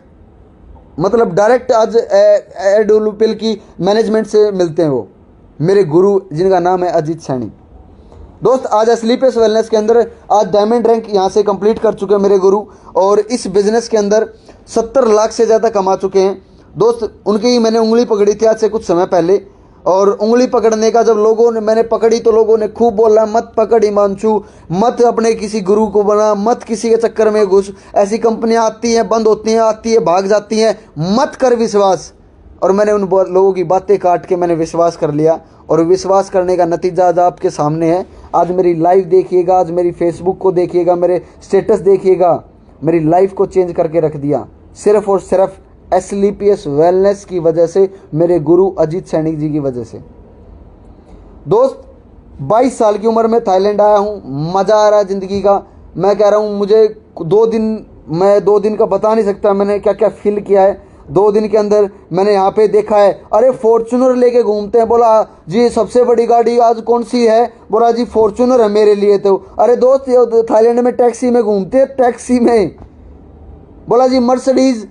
[SPEAKER 1] आज एडब्ल्यूपीएल की मैनेजमेंट से मिलते हैं वो, मेरे गुरु जिनका नाम है अजीत सैनी। दोस्त आज एस्लीपियस वेलनेस के अंदर आज डायमंड रैंक यहाँ से कंप्लीट कर चुके हैं मेरे गुरु, और इस बिज़नेस के अंदर 70 लाख से ज़्यादा कमा चुके हैं। दोस्त उनकी ही मैंने उंगली पकड़ी थी आज से कुछ समय पहले, और उंगली पकड़ने का जब मैंने पकड़ी तो लोगों ने खूब बोला मत पकड़ हिमांशु, मत अपने किसी गुरु को बना, मत किसी के चक्कर में घुस, ऐसी कंपनियां आती हैं बंद होती हैं, आती है भाग जाती हैं, मत कर विश्वास। और मैंने उन लोगों की बातें काट के मैंने विश्वास कर लिया, और विश्वास करने का नतीजा आज आपके सामने है। आज मेरी लाइव देखिएगा, आज मेरी फेसबुक को देखिएगा, मेरे स्टेटस देखिएगा, मेरी लाइफ को चेंज करके रख दिया सिर्फ और सिर्फ एस्लीपियस वेलनेस की वजह से, मेरे गुरु अजीत सैनिक जी की वजह से। दोस्त 22 साल की उम्र में थाईलैंड आया हूँ, मज़ा आ रहा है ज़िंदगी का। मैं कह रहा हूँ मुझे 2 दिन का बता नहीं सकता मैंने क्या क्या फील किया है। 2 दिन के अंदर मैंने यहाँ पे देखा है, अरे फॉर्चूनर लेके घूमते हैं, बोला जी सबसे बड़ी गाड़ी आज कौन सी है, बोला जी फॉर्चूनर है मेरे लिए तो। अरे दोस्त थाईलैंड में टैक्सी में घूमते हैं, टैक्सी में। बोला जी मर्सिडीज़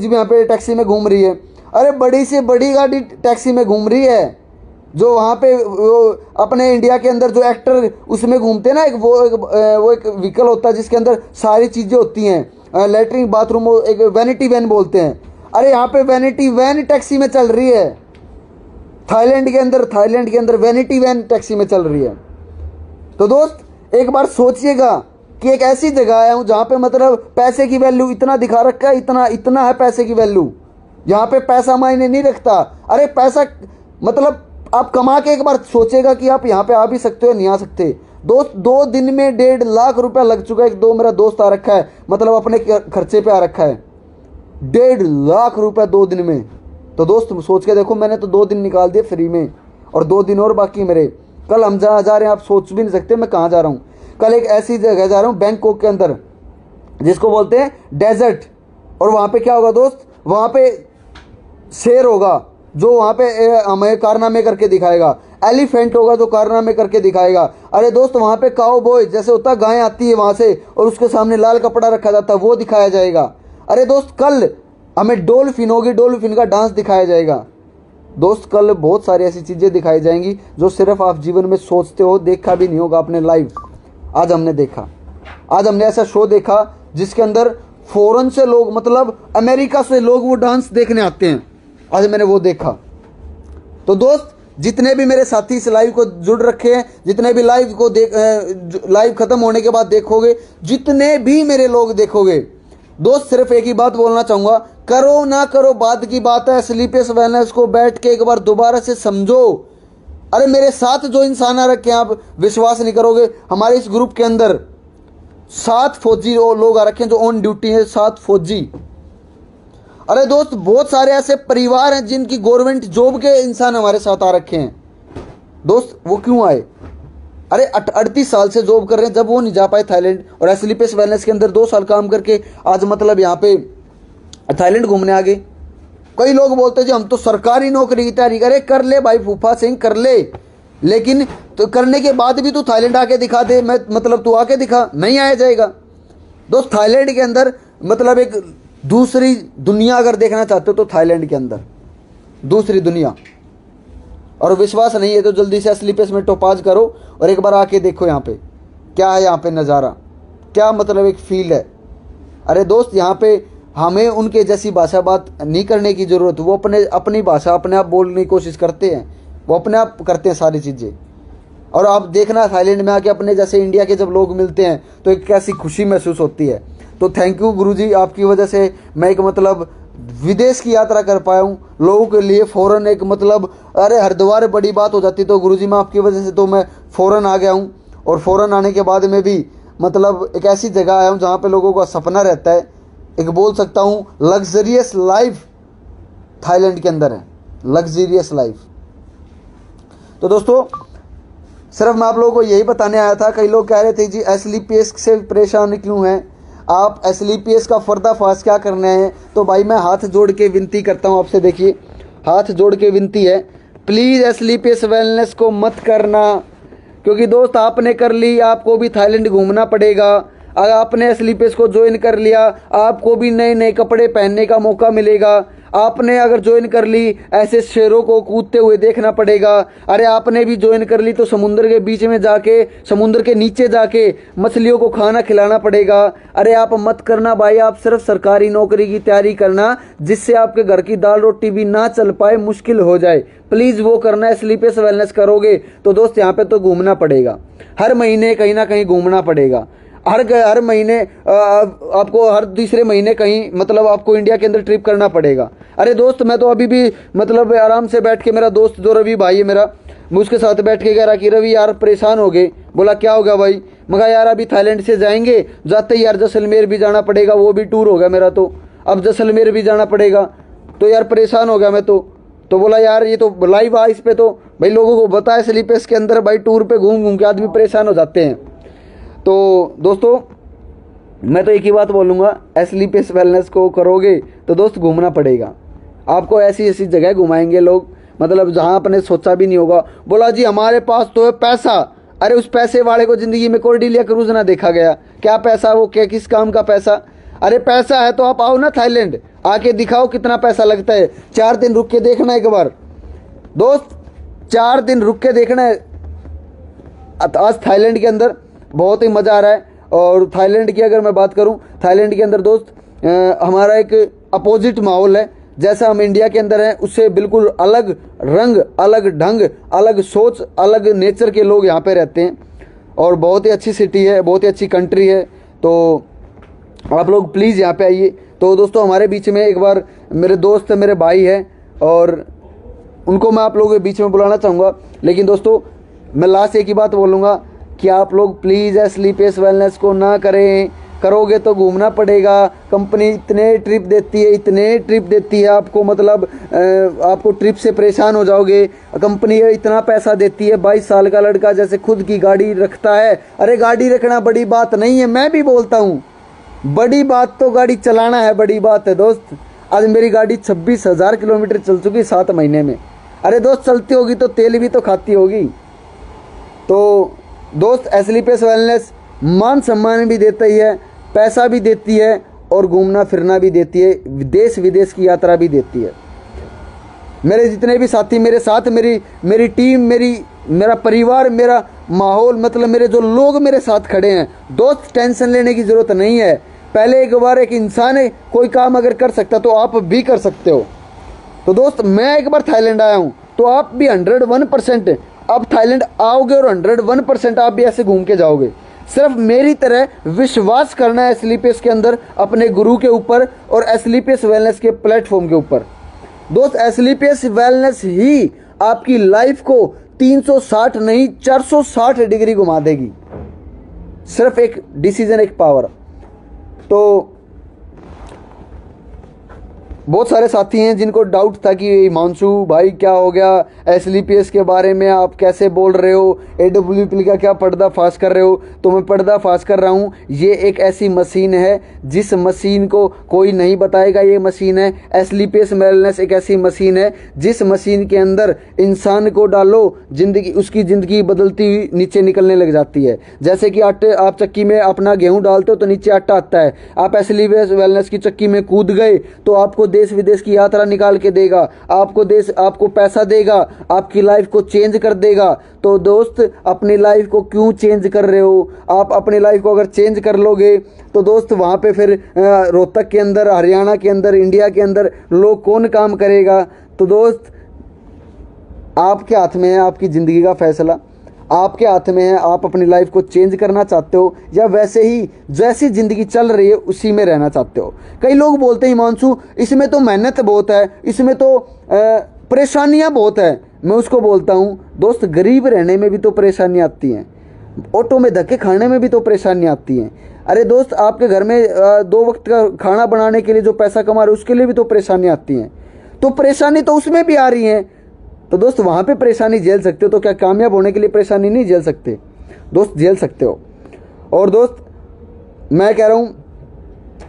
[SPEAKER 1] भी यहाँ पे टैक्सी में घूम रही है। अरे बड़ी से बड़ी गाड़ी टैक्सी में घूम रही है, जो वहाँ पे वो अपने इंडिया के अंदर जो एक्टर उसमें घूमते हैं ना, वो एक व्हीकल होता है जिसके अंदर सारी चीज़ें होती हैं, लेटरिन बाथरूम, एक वैनिटी वैन बोलते हैं। अरे यहाँ पे वैनिटी वैन टैक्सी में चल रही है, थाईलैंड के अंदर वैनिटी वैन टैक्सी में चल रही है। तो दोस्त एक बार सोचिएगा कि एक ऐसी जगह आया हूँ जहाँ पे मतलब पैसे की वैल्यू इतना दिखा रखा है, इतना है पैसे की वैल्यू, यहाँ पे पैसा मायने नहीं रखता। अरे पैसा मतलब आप कमा के एक बार सोचेगा कि आप यहाँ पे आ भी सकते हो, नहीं आ सकते। दोस्त 2 दिन में 1.5 लाख रुपया लग चुका है। एक दो मेरा दोस्त आ रखा है, मतलब अपने खर्चे पे आ रखा है, 1.5 लाख रुपया 2 दिन में। तो दोस्त सोच के देखो, मैंने तो 2 दिन निकाल दिए फ्री में, और 2 दिन और बाकी मेरे। कल हम जहाँ जा रहे हैं आप सोच भी नहीं सकते मैं कहाँ जा रहा हूँ। कल एक ऐसी जगह जा रहा हूँ बैंकॉक के अंदर जिसको बोलते हैं डेजर्ट। और वहाँ पे क्या होगा दोस्त, वहाँ पे शेर होगा जो वहाँ पे हमें कारनामे करके दिखाएगा, एलिफेंट होगा जो कारनामे करके दिखाएगा। अरे दोस्त वहाँ पे काऊ बॉय जैसे होता है, गाय आती है वहाँ से और उसके सामने लाल कपड़ा रखा जाता है, वो दिखाया जाएगा। अरे दोस्त कल हमें डॉल्फिन होगी, डॉल्फिन का डांस दिखाया जाएगा। दोस्त कल बहुत सारी ऐसी चीज़ें दिखाई जाएंगी जो सिर्फ आप जीवन में सोचते हो, देखा भी नहीं होगा आपने लाइव। आज हमने देखा, आज हमने ऐसा शो देखा जिसके अंदर फॉरेन से लोग, मतलब अमेरिका से लोग वो डांस देखने आते हैं। आज मैंने वो देखा। तो दोस्त जितने भी मेरे साथी इस लाइव को जुड़ रखे हैं, जितने भी लाइव को लाइव खत्म होने के बाद देखोगे, जितने भी मेरे लोग देखोगे, दोस्त सिर्फ एक ही बात बोलना चाहूँगा, करो ना करो बाद की बात है। स्लीपलेस वेलनेस को बैठ के एक बार दोबारा से समझो। अरे मेरे साथ जो इंसान आ रखे हैं, आप विश्वास नहीं करोगे, हमारे इस ग्रुप के अंदर 7 फौजी लोग आ रखे हैं जो ऑन ड्यूटी है, 7 फौजी। अरे दोस्त बहुत सारे ऐसे परिवार हैं जिनकी गवर्नमेंट जॉब के इंसान हमारे साथ आ रखे हैं। दोस्त वो क्यों आए? अरे 38 साल से जॉब कर रहे हैं, जब वो नहीं जा पाए थाईलैंड, और स्लीपलेस वेलनेस के अंदर 2 साल काम करके आज मतलब यहाँ पे थाईलैंड घूमने आ गए। कई लोग बोलते हैं जी हम तो सरकारी नौकरी की तैयारी करें, कर ले भाई फूफा सिंह कर ले, लेकिन तो करने के बाद भी तू थाईलैंड आके दिखा दे। मैं मतलब तू आके दिखा, नहीं आया जाएगा। दोस्त थाईलैंड के अंदर मतलब एक दूसरी दुनिया अगर देखना चाहते हो तो थाईलैंड के अंदर दूसरी दुनिया, और विश्वास नहीं है तो जल्दी से स्लीपलेस में टोपाज करो और एक बार आके देखो यहाँ पे क्या है, यहाँ पे नज़ारा क्या मतलब एक फील है। अरे दोस्त यहाँ पे हमें उनके जैसी भाषा बात नहीं करने की ज़रूरत, वो अपनी भाषा अपने आप बोलने की कोशिश करते हैं, वो अपने आप करते हैं सारी चीज़ें। और आप देखना थाईलैंड में आके अपने जैसे इंडिया के जब लोग मिलते हैं तो एक कैसी खुशी महसूस होती है। तो थैंक यू गुरुजी, आपकी वजह से मैं एक मतलब विदेश की यात्रा कर पाया हूँ लोगों के लिए। फ़ौरन एक मतलब अरे हरिद्वार बड़ी बात हो जाती तो गुरुजी मैं आपकी वजह से तो मैं फ़ौरन आ गया हूँ। और फ़ौरन आने के बाद में भी मतलब एक ऐसी जगह आया हूँ जहाँ पे लोगों का सपना रहता है, एक बोल सकता हूँ लग्जरियस लाइफ थाईलैंड के अंदर है, लग्जरियस लाइफ। तो दोस्तों सिर्फ मैं आप लोगों को यही बताने आया था। कई लोग कह रहे थे जी स्लीपलेस से परेशान क्यों हैं आप, स्लीपलेस का पर्दाफाश क्या करना है। तो भाई मैं हाथ जोड़ के विनती करता हूँ आपसे, देखिए हाथ जोड़ के विनती है, प्लीज़ स्लीपलेस वेलनेस को मत करना, क्योंकि दोस्त आपने कर ली आपको भी थाईलैंड घूमना पड़ेगा। अगर आपने स्लीपलेस को ज्वाइन कर लिया आपको भी नए नए कपड़े पहनने का मौका मिलेगा। आपने अगर ज्वाइन कर ली ऐसे शेरों को कूदते हुए देखना पड़ेगा। अरे आपने भी ज्वाइन कर ली तो समुद्र के बीच में जाके, समुद्र के नीचे जाके मछलियों को खाना खिलाना पड़ेगा। अरे आप मत करना भाई, आप सिर्फ सरकारी नौकरी की तैयारी करना जिससे आपके घर की दाल रोटी भी ना चल पाए, मुश्किल हो जाए, प्लीज़ वो करना है। स्लीपलेस वेलनेस करोगे तो दोस्त यहाँ पे तो घूमना पड़ेगा, हर महीने कहीं ना कहीं घूमना पड़ेगा। हर महीने आपको हर तीसरे महीने कहीं मतलब आपको इंडिया के अंदर ट्रिप करना पड़ेगा। अरे दोस्त मैं तो अभी भी मतलब आराम से बैठ के, मेरा दोस्त जो रवि भाई है मेरा, मैं उसके साथ बैठ के कह रहा कि रवि यार परेशान हो गए। बोला क्या हो गया भाई? मगर यार अभी थाईलैंड से जाएंगे, जाते ही यार जैसलमेर भी जाना पड़ेगा, वो भी टूर हो गया मेरा, तो अब जैसलमेर भी जाना पड़ेगा, तो यार परेशान हो गया मैं तो बोला यार ये तो लाइव आ, इस पे तो भाई लोगों को बताया स्लीपलेस के अंदर भाई टूर पे घूम घूम के आदमी परेशान हो जाते हैं। तो दोस्तों मैं तो एक ही बात बोलूँगा, स्लीपलेस वेलनेस को करोगे तो दोस्त घूमना पड़ेगा। आपको ऐसी ऐसी जगह घुमाएंगे लोग मतलब जहाँ आपने सोचा भी नहीं होगा। बोला जी हमारे पास तो है पैसा, अरे उस पैसे वाले को ज़िंदगी में कॉर्डेलिया क्रूज ना देखा गया। क्या पैसा, वो क्या किस काम का पैसा? अरे पैसा है तो आप आओ ना थाईलैंड, आके दिखाओ कितना पैसा लगता है। 4 दिन रुक के देखना एक बार दोस्त, 4 दिन रुक के देखना है। आज थाईलैंड के अंदर बहुत ही मज़ा आ रहा है। और थाईलैंड की अगर मैं बात करूं, थाईलैंड के अंदर दोस्त हमारा एक अपोजिट माहौल है। जैसा हम इंडिया के अंदर हैं उससे बिल्कुल अलग रंग, अलग ढंग, अलग सोच, अलग नेचर के लोग यहाँ पे रहते हैं। और बहुत ही अच्छी सिटी है, बहुत ही अच्छी कंट्री है। तो आप लोग प्लीज़ यहाँ पे आइए। तो दोस्तों हमारे बीच में एक बार मेरे दोस्त मेरे भाई हैं और उनको मैं आप लोगों के बीच में बुलाना चाहूँगा। लेकिन दोस्तों मैं लास्ट एक ही बात बोलूँगा कि आप लोग प्लीज़ स्लीपेस वेलनेस को ना करें। करोगे तो घूमना पड़ेगा। कंपनी इतने ट्रिप देती है, इतने ट्रिप देती है आपको, मतलब आपको ट्रिप से परेशान हो जाओगे। कंपनी इतना पैसा देती है, 22 साल का लड़का जैसे खुद की गाड़ी रखता है। अरे गाड़ी रखना बड़ी बात नहीं है, मैं भी बोलता हूँ बड़ी बात तो गाड़ी चलाना है, बड़ी बात है दोस्त। आज मेरी गाड़ी 26,000 किलोमीटर चल चुकी 7 महीने में। अरे दोस्त चलती होगी तो तेल भी तो खाती होगी। तो दोस्त स्लीपेस वेलनेस मान सम्मान भी देता ही है, पैसा भी देती है और घूमना फिरना भी देती है, देश विदेश की यात्रा भी देती है। मेरे जितने भी साथी मेरे साथ, मेरी टीम, मेरा परिवार, मेरा माहौल, मतलब मेरे जो लोग मेरे साथ खड़े हैं दोस्त, टेंशन लेने की ज़रूरत नहीं है। पहले एक बार एक इंसान है कोई काम अगर कर सकता तो आप भी कर सकते हो। तो दोस्त मैं एक बार थाईलैंड आया हूँ तो आप भी 101% आप थाईलैंड आओगे और 101% आप भी ऐसे घूम के जाओगे। सिर्फ मेरी तरह विश्वास करना है स्लीपेस के अंदर, अपने गुरु के ऊपर और स्लीपेस वेलनेस के प्लेटफॉर्म के ऊपर। दोस्त स्लीपेस वेलनेस ही आपकी लाइफ को 360 नहीं 460 डिग्री घुमा देगी। सिर्फ एक डिसीजन, एक पावर। तो बहुत सारे साथी हैं जिनको डाउट था कि हिमांशु भाई क्या हो गया, स्लीपेस के बारे में आप कैसे बोल रहे हो, AWPL का क्या पर्दाफाश कर रहे हो। तो मैं पर्दाफाश कर रहा हूँ। ये एक ऐसी मशीन है जिस मशीन को कोई नहीं बताएगा। ये मशीन है स्लीपेस वेलनेस, एक ऐसी मशीन है जिस मशीन के अंदर इंसान को डालो, जिंदगी उसकी ज़िंदगी बदलती हुई नीचे निकलने लग जाती है। जैसे कि आटे आप चक्की में अपना गेहूँ डालते हो तो नीचे आटा आता है। आप स्लीपेस वेलनेस की चक्की में कूद गए तो आपको देश विदेश की यात्रा निकाल के देगा, आपको पैसा देगा, आपकी लाइफ को चेंज कर देगा। तो दोस्त अपनी लाइफ को क्यों चेंज कर रहे हो? आप अपनी लाइफ को अगर चेंज कर लोगे तो दोस्त वहाँ पे फिर रोहतक के अंदर, हरियाणा के अंदर, इंडिया के अंदर लोग कौन काम करेगा? तो दोस्त आपके हाथ में है आपकी ज़िंदगी का फैसला, आपके हाथ में है। आप अपनी लाइफ को चेंज करना चाहते हो या वैसे ही जैसी ज़िंदगी चल रही है उसी में रहना चाहते हो? कई लोग बोलते हैं हिमांशु इसमें तो मेहनत बहुत है, इसमें तो परेशानियां बहुत है। मैं उसको बोलता हूँ दोस्त गरीब रहने में भी तो परेशानियाँ आती हैं, ऑटो में धक्के खाने में भी तो परेशानियाँ आती हैं। अरे दोस्त आपके घर में 2 वक्त का खाना बनाने के लिए जो पैसा कमा रहे उसके लिए भी तो परेशानियाँ आती हैं। तो परेशानी तो उसमें भी आ रही हैं। तो दोस्त वहाँ पे परेशानी झेल सकते हो तो क्या कामयाब होने के लिए परेशानी नहीं झेल सकते? दोस्त झेल सकते हो। और दोस्त मैं कह रहा हूँ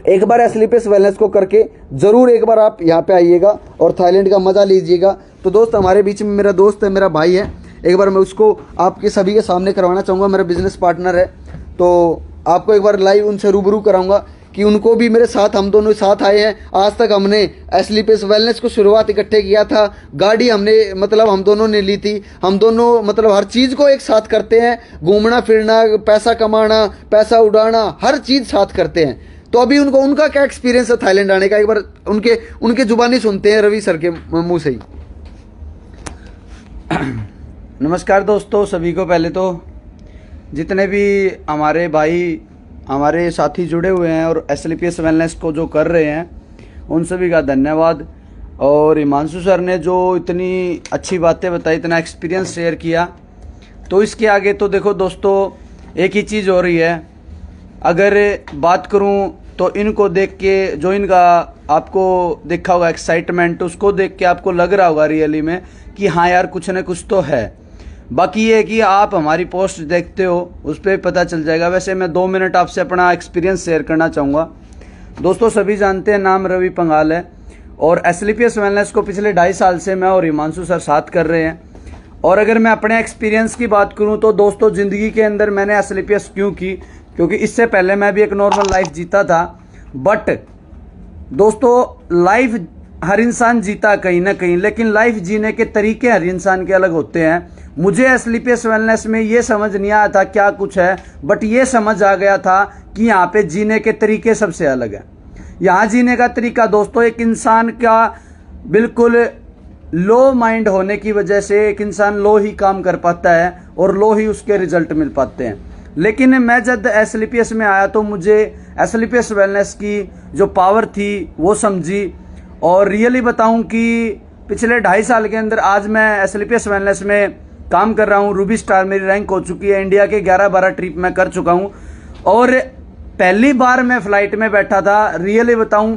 [SPEAKER 1] एक बार स्लीपेस वेलनेस को करके ज़रूर एक बार आप यहाँ पे आइएगा और थाईलैंड का मज़ा लीजिएगा। तो दोस्त हमारे बीच में मेरा दोस्त है, मेरा भाई है, एक बार मैं उसको आपके सभी के सामने करवाना चाहूँगा। मेरा बिजनेस पार्टनर है, तो आपको एक बार लाइव उनसे रूबरू कराऊंगा कि उनको भी मेरे साथ, हम दोनों साथ आए हैं। आज तक हमने स्लीपेस वेलनेस को शुरुआत इकट्ठे किया था, गाड़ी हमने मतलब हम दोनों ने ली थी, हम दोनों मतलब हर चीज़ को एक साथ करते हैं, घूमना फिरना, पैसा कमाना, पैसा उड़ाना, हर चीज़ साथ करते हैं। तो अभी उनका क्या एक्सपीरियंस है थाईलैंड आने का, एक बार उनके जुबानी सुनते हैं रवि सर के मुंह से ही।
[SPEAKER 2] नमस्कार दोस्तों सभी को। पहले तो जितने भी हमारे भाई, हमारे साथी जुड़े हुए हैं और स्लीपेस वेलनेस को जो कर रहे हैं उन सभी का धन्यवाद। और हिमांशु सर ने जो इतनी अच्छी बातें बताई, इतना एक्सपीरियंस शेयर किया, तो इसके आगे तो देखो दोस्तों एक ही चीज़ हो रही है। अगर बात करूं तो इनको देख के, जो इनका आपको देखा होगा एक्साइटमेंट, उसको देख के आपको लग रहा होगा रियली में कि हाँ यार कुछ न कुछ तो है। बाकी ये है कि आप हमारी पोस्ट देखते हो, उस पर पता चल जाएगा। वैसे मैं 2 मिनट आपसे अपना एक्सपीरियंस शेयर करना चाहूँगा। दोस्तों सभी जानते हैं नाम रवि पंगाल है और स्लीपेस वेलनेस को पिछले 2.5 साल से मैं और हिमांशु सर साथ कर रहे हैं। और अगर मैं अपने एक्सपीरियंस की बात करूँ तो दोस्तों ज़िंदगी के अंदर मैंने स्लीपेस क्यों की, क्योंकि इससे पहले मैं भी एक नॉर्मल लाइफ जीता था, बट दोस्तों लाइफ हर इंसान जीता कहीं ना कहीं, लेकिन लाइफ जीने के तरीके हर इंसान के अलग होते हैं। मुझे एसलीपीएस वेलनेस में ये समझ नहीं आया था क्या कुछ है, बट ये समझ आ गया था कि यहाँ पे जीने के तरीके सबसे अलग है। यहाँ जीने का तरीका दोस्तों, एक इंसान का बिल्कुल लो माइंड होने की वजह से एक इंसान लो ही काम कर पाता है और लो ही उसके रिजल्ट मिल पाते हैं। लेकिन मैं जब एसलीपीएस में आया तो मुझे एसलीपीएस वेलनेस की जो पावर थी वो समझी, और रियली बताऊं कि पिछले 2.5 साल के अंदर आज मैं एसलीपीएस वेलनेस में काम कर रहा हूं। रूबी स्टार मेरी रैंक हो चुकी है, इंडिया के 11-12 ट्रिप मैं कर चुका हूं, और पहली बार मैं फ्लाइट में बैठा था। रियली बताऊं,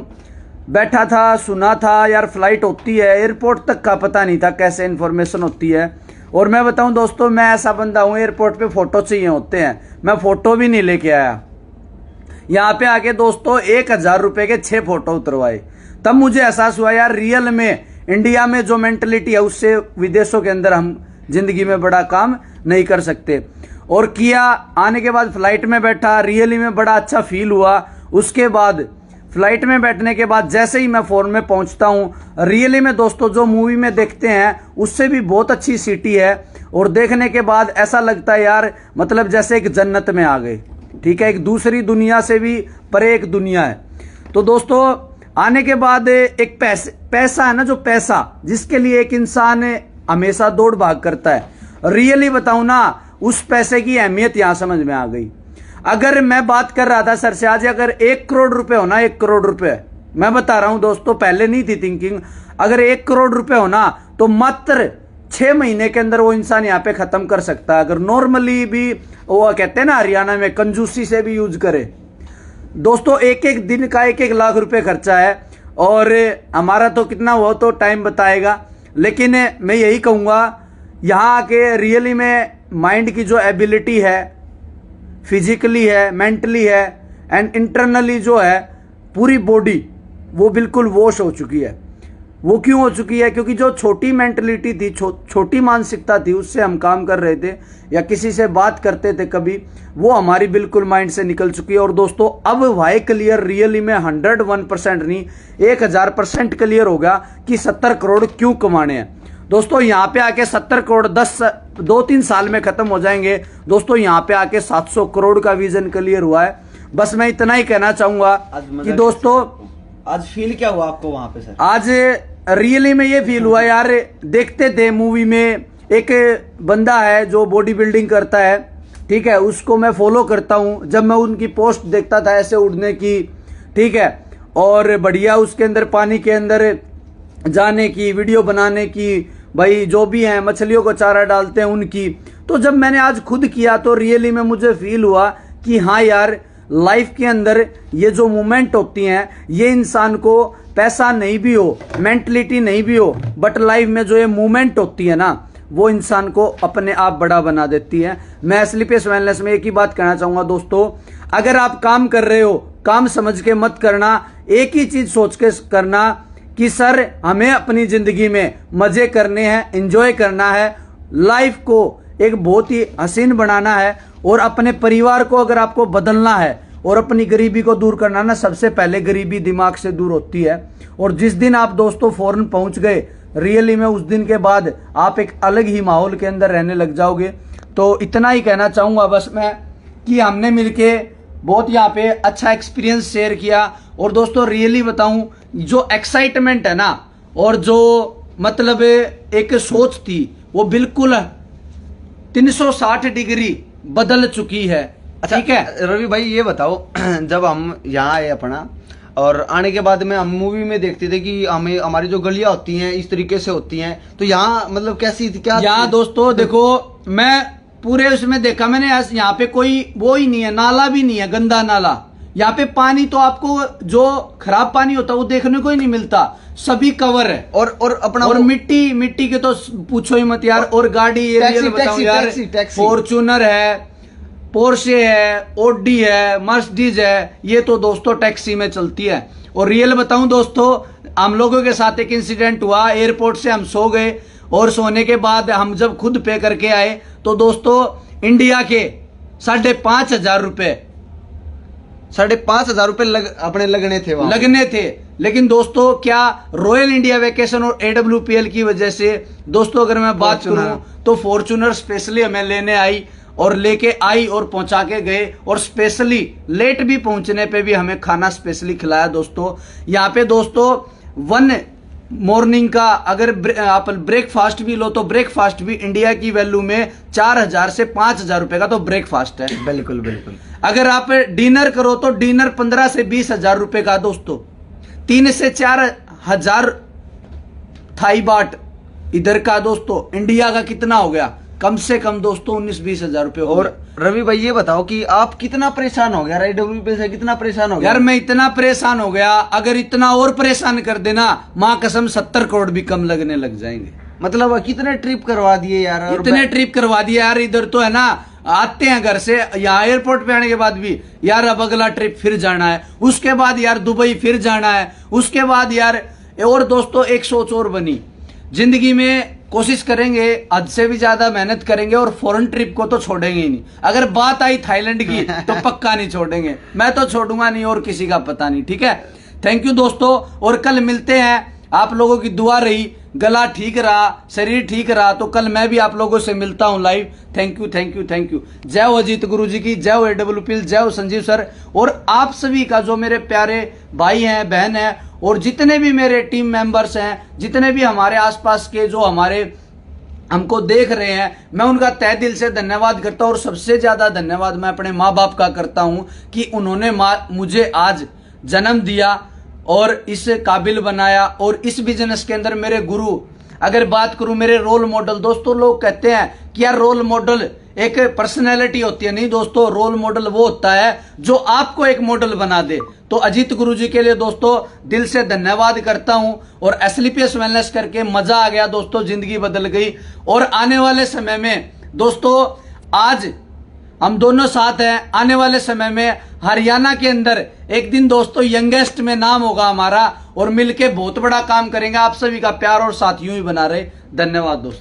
[SPEAKER 2] बैठा था, सुना था यार फ्लाइट होती है, एयरपोर्ट तक का पता नहीं था कैसे इन्फॉर्मेशन होती है। और मैं बताऊं दोस्तों, मैं ऐसा बंदा हूं, एयरपोर्ट पे फोटो चाहिए होते हैं, मैं फोटो भी नहीं लेके आया। यहाँ पे आके दोस्तों 1000 रुपए के 6 फोटो उतरवाए। तब मुझे एहसास हुआ यार रियल में इंडिया में जो मेंटलिटी है उससे विदेशों के अंदर हम जिंदगी में बड़ा काम नहीं कर सकते। और किया, आने के बाद फ्लाइट में बैठा, रियली में बड़ा अच्छा फील हुआ। उसके बाद फ्लाइट में बैठने के बाद जैसे ही मैं फोन में पहुंचता हूं, रियली में दोस्तों जो मूवी में देखते हैं उससे भी बहुत अच्छी सिटी है, और देखने के बाद ऐसा लगता है यार मतलब जैसे एक जन्नत में आ गए। ठीक है, एक दूसरी दुनिया से भी परे एक दुनिया है। तो दोस्तों आने के बाद एक पैसा है ना, जो पैसा जिसके लिए एक इंसान हमेशा दौड़ भाग करता है, रियली बताऊं ना, उस पैसे की अहमियत यहां समझ में आ गई। अगर मैं बात कर रहा था सर से आज, अगर 1 करोड़ रुपए हो ना, 1 करोड़ रुपए, मैं बता रहा हूं दोस्तों, पहले नहीं थी थिंकिंग, अगर 1 करोड़ रुपए हो ना तो मात्र 6 महीने के अंदर वो इंसान यहाँ पे खत्म कर सकता है। अगर नॉर्मली भी वो कहते हैं ना हरियाणा में कंजूसी से भी यूज करे। दोस्तों एक एक दिन का 1-1 लाख रुपए खर्चा है, और हमारा तो कितना हुआ तो टाइम बताएगा। लेकिन मैं यही कहूँगा, यहाँ आके रियली में माइंड की जो एबिलिटी है, फिजिकली है, मेंटली है, एंड इंटरनली जो है पूरी बॉडी वो बिल्कुल वॉश हो चुकी है। वो क्यों हो चुकी है? क्योंकि जो छोटी मेंटलिटी थी, छोटी मानसिकता थी, उससे हम काम कर रहे थे या किसी से बात करते थे कभी, वो हमारी बिल्कुल माइंड से निकल चुकी है। और दोस्तों अब वाई क्लियर रियली में 101% नहीं, 1000% क्लियर होगा कि 70 करोड़ क्यों कमाने हैं। दोस्तों यहाँ पे आके 70 करोड़ 2-3 साल में खत्म हो जाएंगे। दोस्तों यहाँ पे आके 700 करोड़ का विजन क्लियर हुआ है। बस मैं इतना ही कहना चाहूंगा कि दोस्तों
[SPEAKER 3] आज फील क्या हुआ आपको वहां पे सर?
[SPEAKER 2] आज रियली में ये फील हुआ यार, देखते थे मूवी में एक बंदा है जो बॉडी बिल्डिंग करता है, ठीक है, उसको मैं फॉलो करता हूं। जब मैं उनकी पोस्ट देखता था ऐसे उड़ने की, ठीक है, और बढ़िया उसके अंदर पानी के अंदर जाने की, वीडियो बनाने की, भाई जो भी हैं मछलियों को चारा डालते हैं उनकी, तो जब मैंने आज खुद किया तो रियली में मुझे फील हुआ कि हाँ यार लाइफ के अंदर ये जो मूवमेंट होती हैं, ये इंसान को पैसा नहीं भी हो, मेंटलिटी नहीं भी हो, बट लाइफ में जो ये मूवमेंट होती है ना, वो इंसान को अपने आप बड़ा बना देती है। मैं एसलीपीएस वेलनेस में एक ही बात कहना चाहूंगा दोस्तों, अगर आप काम कर रहे हो, काम समझ के मत करना, एक ही चीज सोच के करना कि सर हमें अपनी जिंदगी में मजे करने हैं, एंजॉय करना है, लाइफ को एक बहुत ही हसीन बनाना है, और अपने परिवार को अगर आपको बदलना है और अपनी गरीबी को दूर करना ना, सबसे पहले गरीबी दिमाग से दूर होती है। और जिस दिन आप दोस्तों फॉरेन पहुंच गए, रियली में उस दिन के बाद आप एक अलग ही माहौल के अंदर रहने लग जाओगे। तो इतना ही कहना चाहूंगा बस मैं कि हमने मिलके बहुत यहाँ पे अच्छा एक्सपीरियंस शेयर किया। और दोस्तों रियली बताऊं, जो एक्साइटमेंट है ना, और जो मतलब एक सोच थी, वो बिल्कुल 360 डिग्री बदल चुकी है।
[SPEAKER 3] अच्छा,
[SPEAKER 2] ठीक है
[SPEAKER 3] रवि भाई ये बताओ, जब हम यहाँ आए अपना, और आने के बाद में हम मूवी में देखते थे कि हमें हमारी जो गलियां होती हैं इस तरीके से होती हैं, तो यहाँ मतलब कैसी क्या?
[SPEAKER 2] यहाँ दोस्तों देखो, मैं पूरे उसमें देखा मैंने, यहाँ पे कोई वो ही नहीं है, नाला भी नहीं है, गंदा नाला। यहाँ पे पानी तो आपको जो खराब पानी होता है वो देखने को ही नहीं मिलता, सभी कवर है।
[SPEAKER 3] और अपना
[SPEAKER 2] और मिट्टी के तो पूछो ही मत यार। और गाड़ी ये बताऊं यार, फॉर्च्यूनर है, पोर्शे है, ओडी है, मर्सिडीज है, ये तो दोस्तों टैक्सी में चलती है। और रियल बताऊं दोस्तों, हम लोगों के साथ एक इंसिडेंट हुआ, एयरपोर्ट से हम सो गए, और सोने के बाद हम जब खुद पे करके आए तो दोस्तों इंडिया के 5,500 रुपए
[SPEAKER 3] 5,500 रुपए अपने लगने थे वहां।
[SPEAKER 2] लगने थे। लेकिन दोस्तों क्या रॉयल इंडिया वेकेशन और AWPL की वजह से दोस्तों अगर मैं बात करूं तो फॉर्च्यूनर स्पेशली हमें लेने आई और लेके आई और पहुंचा के गए, और स्पेशली लेट भी पहुंचने पे भी हमें खाना स्पेशली खिलाया दोस्तों। यहाँ पे दोस्तों 1 मॉर्निंग का अगर आप ब्रेकफास्ट भी लो तो ब्रेकफास्ट भी इंडिया की वैल्यू में 4,000 से 5,000 रुपए का तो ब्रेकफास्ट है।
[SPEAKER 3] बिल्कुल बिल्कुल।
[SPEAKER 2] अगर आप डिनर करो तो डिनर 15 से 20,000 रुपए का दोस्तों। 3 से 4,000 थाई बाट इधर का दोस्तों। इंडिया का कितना हो गया? कम से कम दोस्तों 19-20 हजार रुपए।
[SPEAKER 3] और रवि भाई ये बताओ कि आप कितना परेशान हो गया AWPL से? कितना परेशान हो गया?
[SPEAKER 2] यार मैं इतना परेशान हो गया, अगर इतना और परेशान कर देना माँ कसम 70 करोड़ भी कम लगने लग जाएंगे।
[SPEAKER 3] मतलब कितने ट्रिप करवा दिए यार?
[SPEAKER 2] इतने ट्रिप करवा दिए यार। इधर तो है ना, आते हैं घर से यहाँ एयरपोर्ट पे आने के बाद भी यार अब अगला ट्रिप फिर जाना है, उसके बाद यार दुबई फिर जाना है, उसके बाद यार। और दोस्तों एक सोच और बनी जिंदगी में, कोशिश करेंगे हद से भी ज्यादा मेहनत करेंगे और फॉरेन ट्रिप को तो छोड़ेंगे ही नहीं। अगर बात आई थाईलैंड की तो पक्का नहीं छोड़ेंगे, मैं तो छोड़ूंगा नहीं और किसी का पता नहीं। ठीक है, थैंक यू दोस्तों, और कल मिलते हैं। आप लोगों की दुआ रही, गला ठीक रहा, शरीर ठीक रहा तो कल मैं भी आप लोगों से मिलता हूं live. Thank you thank you thank you. जय हो अजीत गुरु जी की, जय हो AWPL, जय हो संजीव सर, और आप सभी का जो मेरे प्यारे भाई हैं, बहन हैं, और जितने भी मेरे टीम मेंबर्स हैं, जितने भी हमारे आसपास के जो हमारे हमको देख रहे हैं, मैं उनका तहे दिल से धन्यवाद करता हूं। और सबसे ज्यादा धन्यवाद मैं अपने माँ बाप का करता हूं कि उन्होंने मुझे आज जन्म दिया और इस काबिल बनाया, और इस बिजनेस के अंदर मेरे गुरु, अगर बात करूं मेरे रोल मॉडल, दोस्तों लोग कहते हैं कि यार रोल मॉडल एक पर्सनैलिटी होती है। नहीं दोस्तों, रोल मॉडल वो होता है जो आपको एक मॉडल बना दे। तो अजीत गुरु जी के लिए दोस्तों दिल से धन्यवाद करता हूं, और SLPS वेलनेस करके मजा आ गया दोस्तों, जिंदगी बदल गई। और आने वाले समय में दोस्तों, आज हम दोनों साथ हैं, आने वाले समय में हरियाणा के अंदर एक दिन दोस्तों यंगेस्ट में नाम होगा हमारा, और मिलके बहुत बड़ा काम करेंगे। आप सभी का प्यार और साथ यूं ही बना रहे। धन्यवाद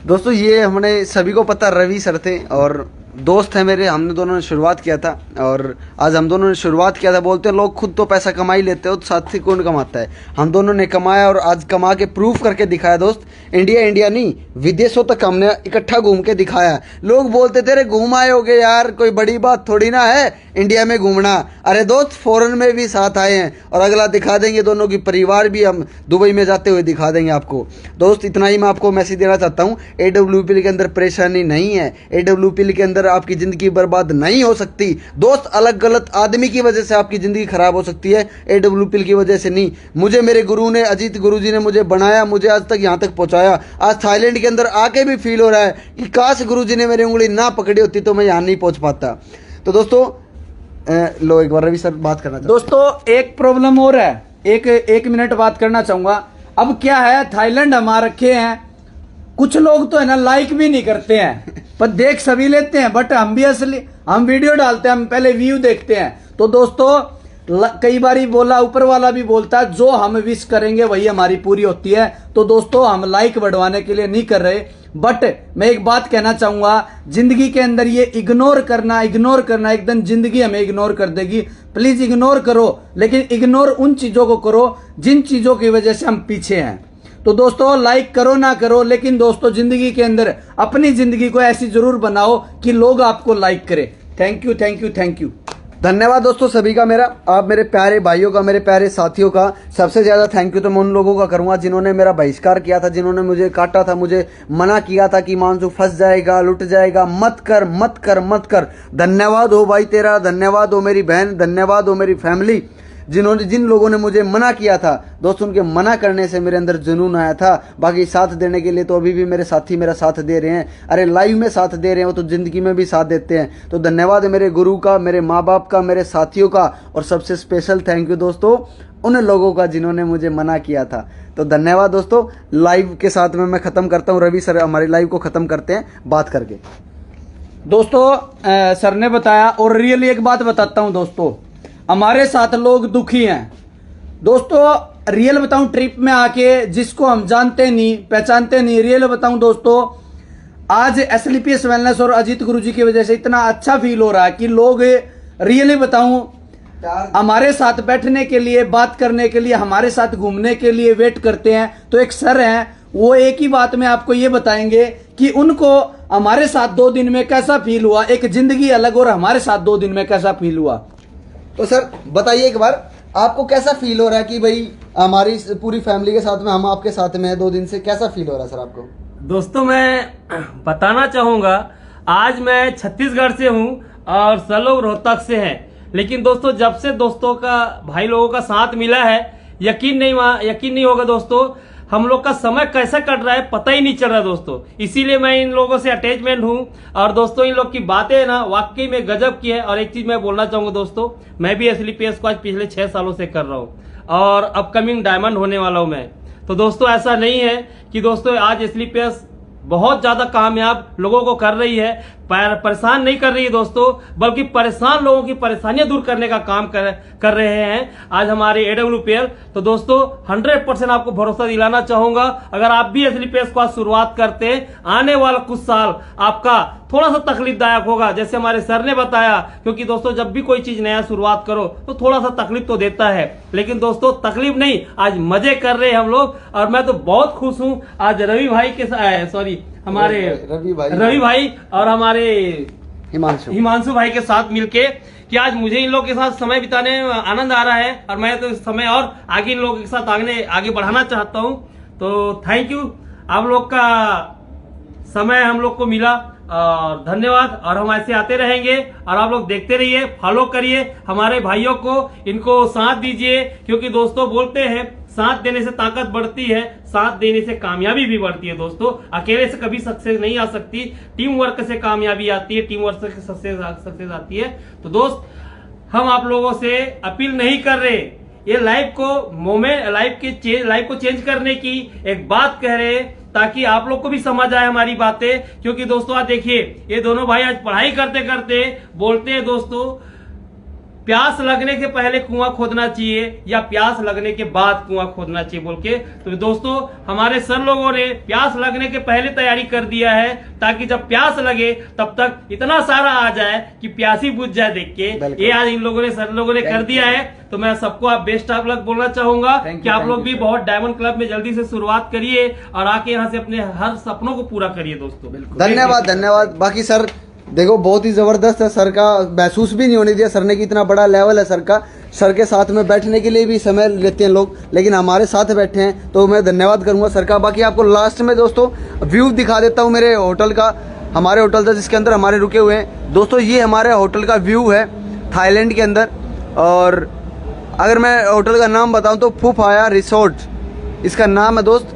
[SPEAKER 3] दोस्तों ये हमने सभी को पता, रवि सर थे और दोस्त है मेरे, हमने दोनों ने शुरुआत किया था, और आज हम दोनों ने शुरुआत किया था। बोलते हैं लोग खुद तो पैसा कमा ही लेते हो, तो साथ ही कौन कमाता है? हम दोनों ने कमाया और आज कमा के प्रूफ करके दिखाया दोस्त। इंडिया नहीं, विदेशों तक हमने इकट्ठा घूम के दिखाया। लोग बोलते थे घूम आए होगे यार, कोई बड़ी बात थोड़ी ना है इंडिया में घूमना। अरे दोस्त फॉरेन में भी साथ आए हैं, और अगला दिखा देंगे, दोनों की परिवार भी हम दुबई में जाते हुए दिखा देंगे आपको। दोस्त इतना ही मैं आपको मैसेज देना चाहता हूँ, AWPL के अंदर परेशानी नहीं है, AWPL के अंदर आपकी ज़िंदगी बर्बाद नहीं हो सकती दोस्त। अलग गलत आदमी की वजह से आपकी ज़िंदगी खराब हो सकती है, AWPL की वजह से नहीं। मुझे मेरे गुरु ने, अजीत गुरु जी ने मुझे बनाया, मुझे आज तक यहाँ तक पहुँचाया। आज थाईलैंड के अंदर आके भी फील हो रहा है कि काश गुरु जी ने मेरी उंगली ना पकड़ी होती तो मैं यहाँ नहीं पहुँच पाता। तो दोस्तों लो एक बार रवि सर बात करना
[SPEAKER 2] दोस्तों, एक प्रॉब्लम और है, एक मिनट बात करना चाहूंगा। अब क्या है, थाईलैंड हम आ रखे हैं, कुछ लोग तो है ना लाइक भी नहीं करते हैं, पर देख सभी लेते हैं। बट हम भी असली, हम वीडियो डालते हैं, हम पहले व्यू देखते हैं। तो दोस्तों कई बार बोला, ऊपर वाला भी बोलता है, जो हम विश करेंगे वही हमारी पूरी होती है। तो दोस्तों हम लाइक बढ़वाने के लिए नहीं कर रहे, बट मैं एक बात कहना चाहूंगा, जिंदगी के अंदर ये इग्नोर करना एक दिन जिंदगी हमें इग्नोर कर देगी। प्लीज इग्नोर करो, लेकिन इग्नोर उन चीजों को करो जिन चीजों की वजह से हम पीछे हैं। तो दोस्तों लाइक करो ना करो, लेकिन दोस्तों जिंदगी के अंदर अपनी जिंदगी को ऐसी जरूर बनाओ कि लोग आपको लाइक करें। Thank you thank you thank you.
[SPEAKER 1] धन्यवाद दोस्तों सभी का, मेरा, आप मेरे प्यारे भाइयों का, मेरे प्यारे साथियों का सबसे ज़्यादा थैंक यू तो मैं उन लोगों का करूंगा जिन्होंने मेरा बहिष्कार किया था, जिन्होंने मुझे काटा था, मुझे मना किया था कि मानसू फंस जाएगा, लुट जाएगा, मत कर मत कर मत कर। धन्यवाद हो भाई तेरा, धन्यवाद हो मेरी बहन, धन्यवाद हो मेरी फैमिली, जिन लोगों ने मुझे मना किया था दोस्त। उनके मना करने से मेरे अंदर जुनून आया था। बाकी साथ देने के लिए तो अभी भी मेरे साथी मेरा साथ दे रहे हैं। अरे लाइव में साथ दे रहे हैं, वो तो ज़िंदगी में भी साथ देते हैं। तो धन्यवाद है मेरे गुरु का, मेरे माँ बाप का, मेरे साथियों का, और सबसे स्पेशल थैंक यू दोस्तों उन लोगों का जिन्होंने मुझे मना किया था। तो धन्यवाद दोस्तों। लाइव के साथ में मैं ख़त्म करता हूँ, रवि सर हमारी लाइव को ख़त्म करते हैं बात करके।
[SPEAKER 2] दोस्तों सर ने बताया, और रियली एक बात बताता हूँ दोस्तों, हमारे साथ लोग दुखी हैं दोस्तों। रियल बताऊं, ट्रिप में आके जिसको हम जानते नहीं पहचानते नहीं, रियल बताऊं दोस्तों, आज SLPS वेलनेस और अजीत गुरु जी की वजह से इतना अच्छा फील हो रहा है कि लोग, रियली बताऊं, हमारे साथ बैठने के लिए, बात करने के लिए, हमारे साथ घूमने के लिए वेट करते हैं। तो एक सर हैं, वो एक ही बात में आपको ये बताएंगे कि उनको हमारे साथ 2 दिन में कैसा फील हुआ, एक जिंदगी अलग और हमारे साथ 2 दिन में कैसा फील हुआ।
[SPEAKER 1] तो सर बताइए एक बार, आपको कैसा फील हो रहा है कि भाई हमारी पूरी फैमिली के साथ में हम आपके साथ में हैं 2 दिन से, कैसा फील हो रहा है सर आपको?
[SPEAKER 4] दोस्तों मैं बताना चाहूँगा, आज मैं छत्तीसगढ़ से हूँ और सर लोग रोहतक से हैं, लेकिन दोस्तों जब से दोस्तों का, भाई लोगों का साथ मिला है, यकीन नहीं होगा दोस्तों, हम लोग का समय कैसा कट रहा है पता ही नहीं चल रहा दोस्तों। इसीलिए मैं इन लोगों से अटैचमेंट हूँ और दोस्तों इन लोग की बातें ना वाकई में गजब की है। और एक चीज मैं बोलना चाहूंगा दोस्तों, मैं भी SLPS को आज पिछले 6 सालों से कर रहा हूँ और अपकमिंग डायमंड होने वाला हूँ मैं। तो दोस्तों ऐसा नहीं है कि दोस्तों आज SLPS बहुत ज्यादा कामयाब लोगों को कर रही है, परेशान नहीं कर रही है दोस्तों, बल्कि परेशान लोगों की परेशानियां दूर करने का काम कर रहे हैं आज हमारे AWPL। तो दोस्तों 100% आपको भरोसा दिलाना चाहूंगा, अगर आप भी SLPS को आज शुरुआत करते हैं, आने वाला कुछ साल आपका थोड़ा सा तकलीफदायक होगा, जैसे हमारे सर ने बताया, क्योंकि दोस्तों जब भी कोई चीज नया शुरुआत करो तो थोड़ा सा तकलीफ तो देता है, लेकिन दोस्तों तकलीफ नहीं, आज मजे कर रहे हैं हम लोग। और मैं तो बहुत खुश हूं आज रवि भाई के हमारे रवि भाई और हमारे हिमांशु भाई के साथ मिलके, कि आज मुझे इन लोगों के साथ समय बिताने में आनंद आ रहा है और मैं तो इस समय और आगे इन लोगों के साथ आगे बढ़ाना चाहता हूं। तो थैंक यू, आप लोग का समय हम लोग को मिला और धन्यवाद। और हम ऐसे आते रहेंगे और आप लोग देखते रहिए, फॉलो करिए हमारे भाइयों को, इनको साथ दीजिए, क्योंकि दोस्तों बोलते हैं साथ देने से ताकत बढ़ती है, साथ देने से कामयाबी भी बढ़ती है दोस्तों। अकेले से कभी सक्सेस नहीं आ सकती, टीम वर्क से कामयाबी आती है, टीम वर्क से सक्सेस आती है। तो दोस्त हम आप लोगों से अपील नहीं कर रहे, ये लाइफ को चेंज करने की एक बात कह रहे, ताकि आप लोग को भी समझ आए हमारी बातें। क्योंकि दोस्तों आज देखिए, ये दोनों भाई आज पढ़ाई करते करते बोलते हैं दोस्तों, प्यास लगने के पहले कुआं खोदना चाहिए या प्यास लगने के बाद कुआं खोदना चाहिए बोल के। तो दोस्तों हमारे सर लोगों ने प्यास लगने के पहले तैयारी कर दिया है, ताकि जब प्यास लगे तब तक इतना सारा आ जाए कि प्यास ही बुझ जाए देख के। ये आज इन लोगों ने, सर लोगों ने कर दिया है। तो मैं सबको आप बेस्ट ऑफ लक बोलना चाहूंगा कि आप लोग भी बहुत डायमंड क्लब में जल्दी से शुरुआत करिए और आके यहाँ से अपने हर सपनों को पूरा करिए दोस्तों।
[SPEAKER 1] धन्यवाद। बाकी सर देखो बहुत ही जबरदस्त है, सर का महसूस भी नहीं होने दिया सर ने कि इतना बड़ा लेवल है सर का। सर के साथ में बैठने के लिए भी समय लेते हैं लोग, लेकिन हमारे साथ बैठे हैं, तो मैं धन्यवाद करूंगा सर का। बाकी आपको लास्ट में दोस्तों व्यू दिखा देता हूं मेरे होटल का, हमारे होटल था जिसके अंदर हमारे रुके हुए हैं दोस्तों। ये हमारे होटल का व्यू है थाईलैंड के अंदर, और अगर मैं होटल का नाम बताऊं तो फुफाया रिसोर्ट इसका नाम है दोस्त।